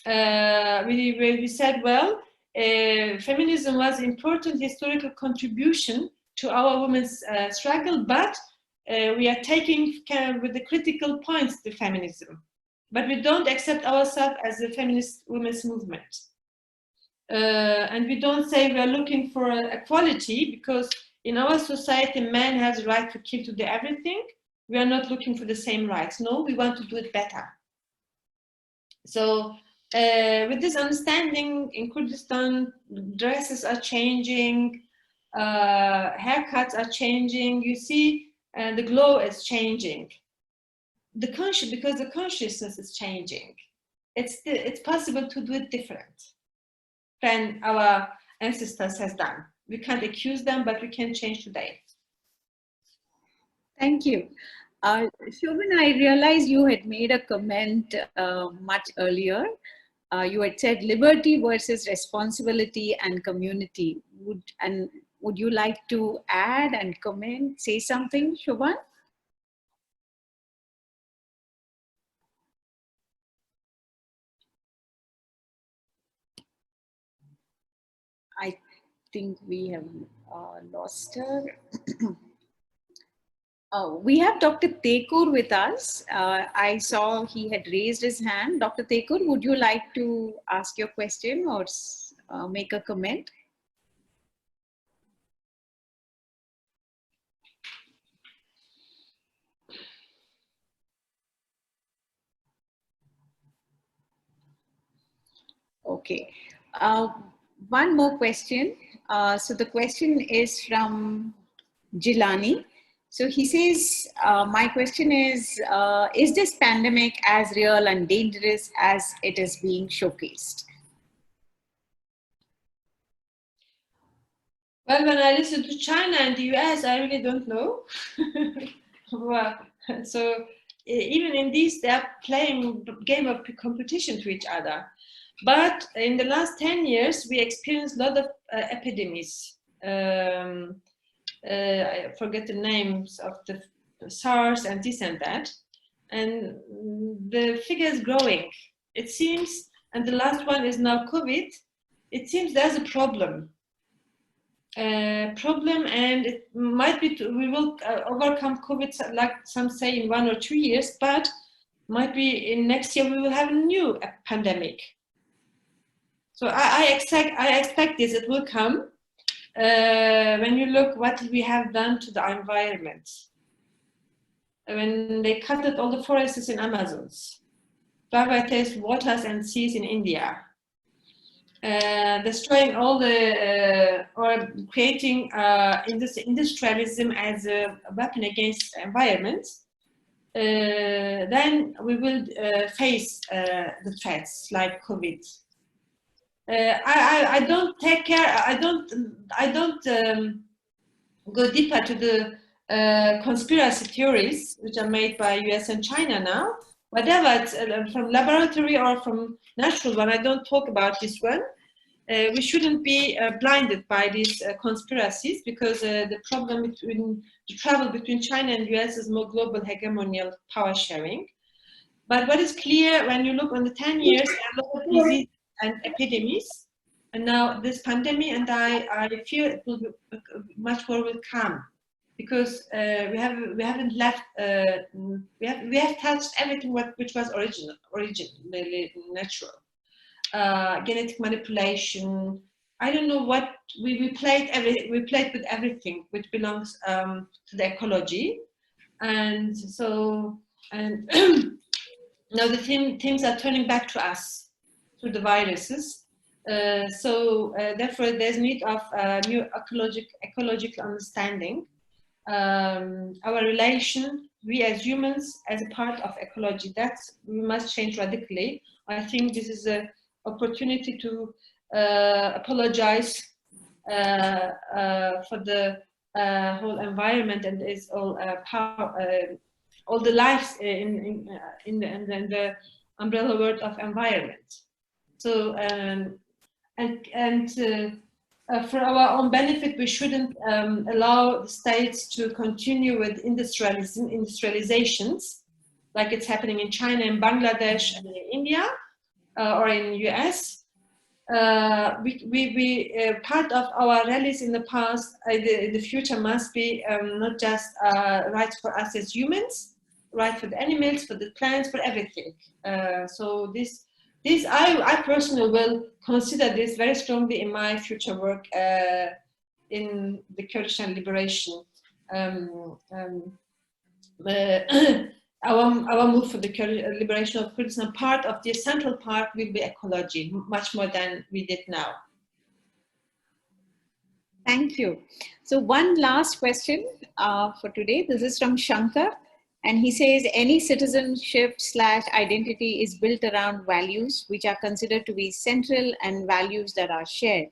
We said, well, feminism was important historical contribution to our women's struggle, but we are taking care with the critical points to feminism, but we don't accept ourselves as a feminist women's movement. And we don't say we are looking for equality, because in our society, man has the right to kill, to do everything. We are not looking for the same rights. No, we want to do it better. So with this understanding, in Kurdistan, dresses are changing, haircuts are changing. You see, the glow is changing. Because the consciousness is changing. It's possible to do it different. our ancestors has done. We can't accuse them, but we can change today. Thank you. Shobhan, I realized you had made a comment much earlier. You had said liberty versus responsibility and community. Would you like to add and comment, say something, Shobhan? I think we have lost her. We have Dr. Tekur with us. I saw he had raised his hand. Dr. Tekur, would you like to ask your question or make a comment? Okay. One more question. So the question is from Jilani. So he says, my question is this pandemic as real and dangerous as it is being showcased? Well, when I listen to China and the US, I really don't know. Well, so even in these, they are playing a game of competition to each other. But in the last 10 years, we experienced a lot of epidemics. I forget the names of the SARS and this and that. And the figure is growing. It seems, and the last one is now COVID, it seems there's a problem. And it might be, we will overcome COVID, like some say, in 1 or 2 years, but might be in next year we will have a new pandemic. So I expect this, it will come. When you look what we have done to the environment, when they cut all the forests in Amazons, privatized waters and seas in India, destroying all the, or creating industrialism as a weapon against the environment, then we will face the threats like COVID. I don't take care. I don't go deeper to the conspiracy theories which are made by US and China now. Whatever it's from laboratory or from natural one, I don't talk about this one. We shouldn't be blinded by these conspiracies, because the problem between the travel between China and US is more global hegemonial power sharing. But what is clear when you look on the 10 years, a lot of disease and epidemics, and now this pandemic, and I fear it will be much more will come, because we haven't left, we have touched everything which was originally natural. Genetic manipulation, I don't know what we played with everything which belongs to the ecology, and so now the things are turning back to us through the viruses. Therefore, there's need of new ecological understanding. Our relation, we as humans, as a part of ecology, we must change radically. I think this is an opportunity to apologize for the whole environment and its all the lives in the umbrella word of environment. So for our own benefit, we shouldn't allow the states to continue with industrializations like it's happening in China, in Bangladesh, and in India, or in US. Part of our rallies in the past, the future must be not just rights for us as humans, right for the animals, for the plants, for everything. So I personally will consider this very strongly in my future work in the Kurdistan liberation. Our move for the liberation of Kurdistan, part of the central part will be ecology, much more than we did now. Thank you. So one last question for today. This is from Shankar. And he says any citizenship / identity is built around values which are considered to be central and values that are shared.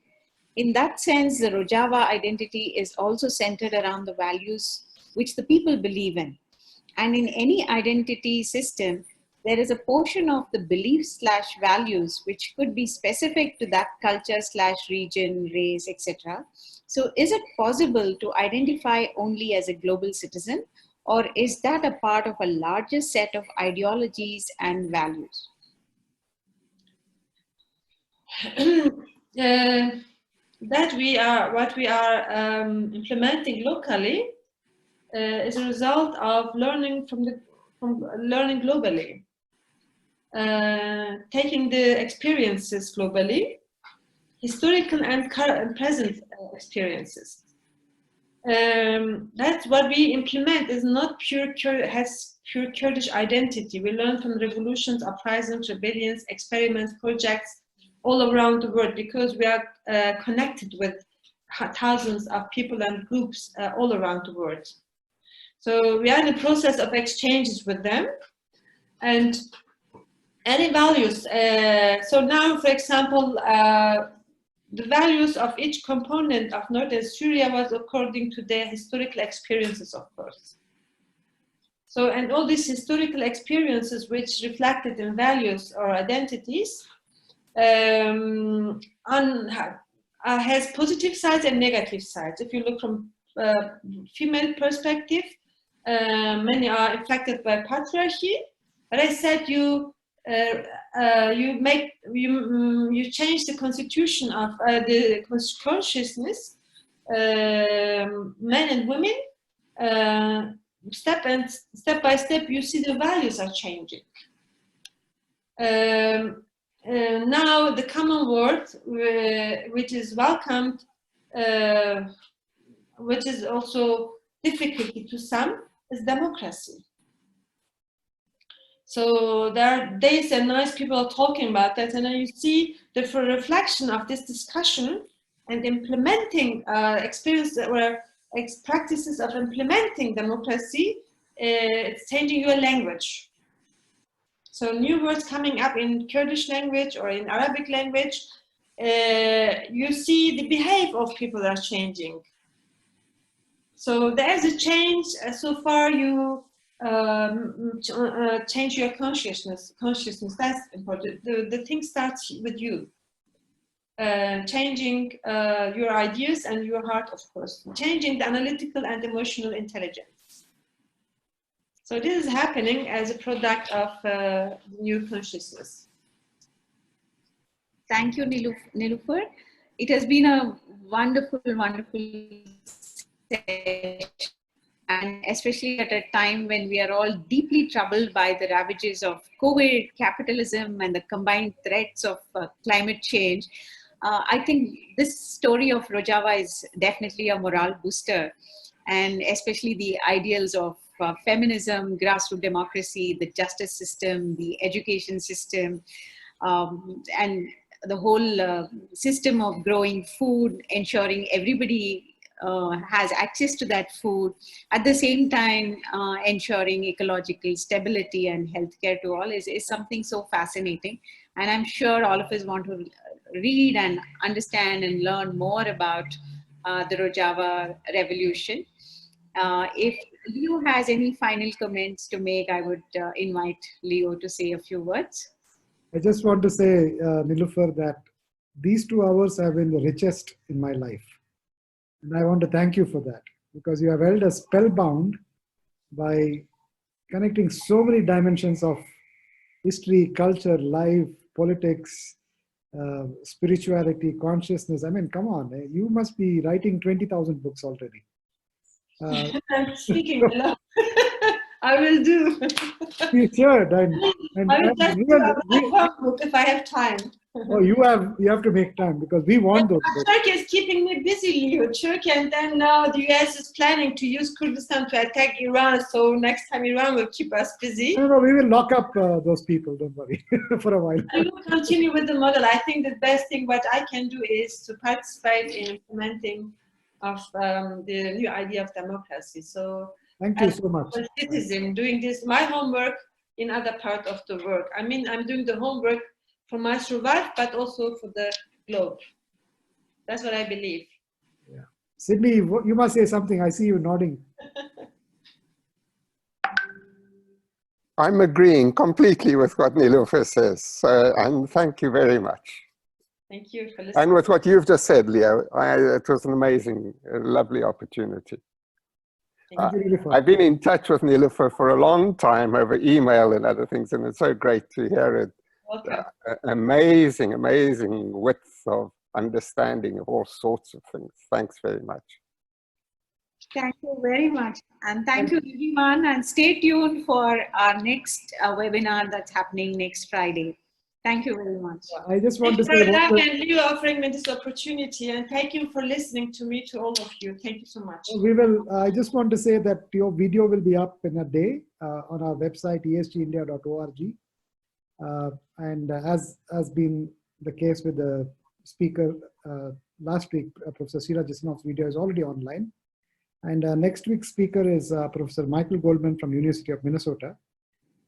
In that sense, the Rojava identity is also centered around the values which the people believe in. And in any identity system, there is a portion of the beliefs / values which could be specific to that culture / region, race, etc. So is it possible to identify only as a global citizen, or is that a part of a larger set of ideologies and values? What we are implementing locally is a result of learning from learning globally, taking the experiences globally, historical and current, present experiences. That's what we implement is not has pure Kurdish identity. We learn from revolutions, uprisings, rebellions, experiments, projects all around the world, because we are connected with thousands of people and groups all around the world. So we are in the process of exchanges with them, and any values. So now, for example, the values of each component of northern Syria was according to their historical experiences, of course. So, and all these historical experiences which reflected in values or identities has positive sides and negative sides. If you look from female perspective, many are affected by patriarchy. But I said you change the constitution of the consciousness, men and women, step by step, you see the values are changing. Now the common word, which is welcomed, which is also difficult to some, is democracy. So there are days and nights people are talking about that, and then you see the reflection of this discussion and implementing experience or practices of implementing democracy. It's changing your language. So new words coming up in Kurdish language or in Arabic language, you see the behavior of people are changing. So there's a change. So far, you change your consciousness. That's important. The thing starts with you. Changing your ideas and your heart, of course. Changing the analytical and emotional intelligence. So this is happening as a product of new consciousness. Thank you, Nilufer. It has been a wonderful, wonderful session, and especially at a time when we are all deeply troubled by the ravages of COVID, capitalism, and the combined threats of climate change. I think this story of Rojava is definitely a morale booster, and especially the ideals of feminism, grassroots democracy, the justice system, the education system, and the whole system of growing food, ensuring everybody has access to that food, at the same time ensuring ecological stability and healthcare to all is something so fascinating. And I'm sure all of us want to read and understand and learn more about the Rojava revolution. If Leo has any final comments to make, I would invite Leo to say a few words. I just want to say, Nilufer, that these 2 hours have been the richest in my life. And I want to thank you for that, because you have held us spellbound by connecting so many dimensions of history, culture, life, politics, spirituality, consciousness. I mean, come on, you must be writing 20,000 books already. I'm speaking a lot. I will do. You should. I will just do one book if I have time. Oh, you have to make time, because we want those books. Turkey is keeping me busy, Leo. Turkey, and then now the US is planning to use Kurdistan to attack Iran. So next time Iran will keep us busy. No, we will lock up those people. Don't worry, for a while. I will continue with the model. I think the best thing what I can do is to participate in implementing of the new idea of democracy. So Thank you so much. As a citizen doing this, my homework in other part of the world. I mean, I'm doing the homework for my survival, but also for the globe. That's what I believe. Yeah. Sydney, you must say something. I see you nodding. I'm agreeing completely with what Nilufer says, and thank you very much. Thank you for listening. And with what you've just said, Leo, it was an amazing, lovely opportunity. Thank you, Nilufer. I've been in touch with Nilufer for a long time over email and other things, and it's so great to hear it. Amazing, amazing width of understanding of all sorts of things. Thanks very much. Thank you very much. And thank you, everyone. And stay tuned for our next webinar that's happening next Friday. Thank you very much. I just want to Thank say you and Leo offering me this opportunity, and thank you for listening to me, to all of you. Thank you so much. we will. I just want to say that your video will be up in a day on our website esgindia.org, and as been the case with the speaker last week, Professor Sira Jisnov's video is already online. And next week's speaker is Professor Michael Goldman from University of Minnesota.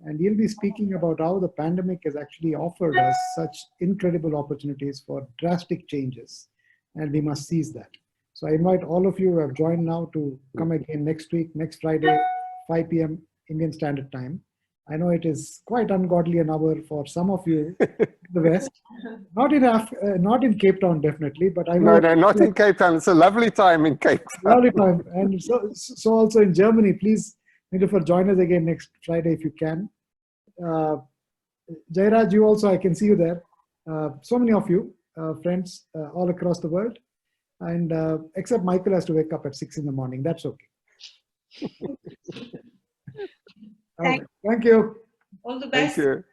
And he'll be speaking about how the pandemic has actually offered us such incredible opportunities for drastic changes. And we must seize that. So I invite all of you who have joined now to come again next week, next Friday, 5 p.m. Indian Standard Time. I know it is quite ungodly an hour for some of you in the West. Not in Cape Town, definitely, but I know. No, not in Cape Town. It's a lovely time in Cape Town. Lovely time. And so also in Germany, please, Nilufer, join us again next Friday if you can. Jairaj, you also, I can see you there. So many of you, friends all across the world. And except Michael has to wake up at 6 in the morning. That's okay. Thank Thank you. All the best. Thank you.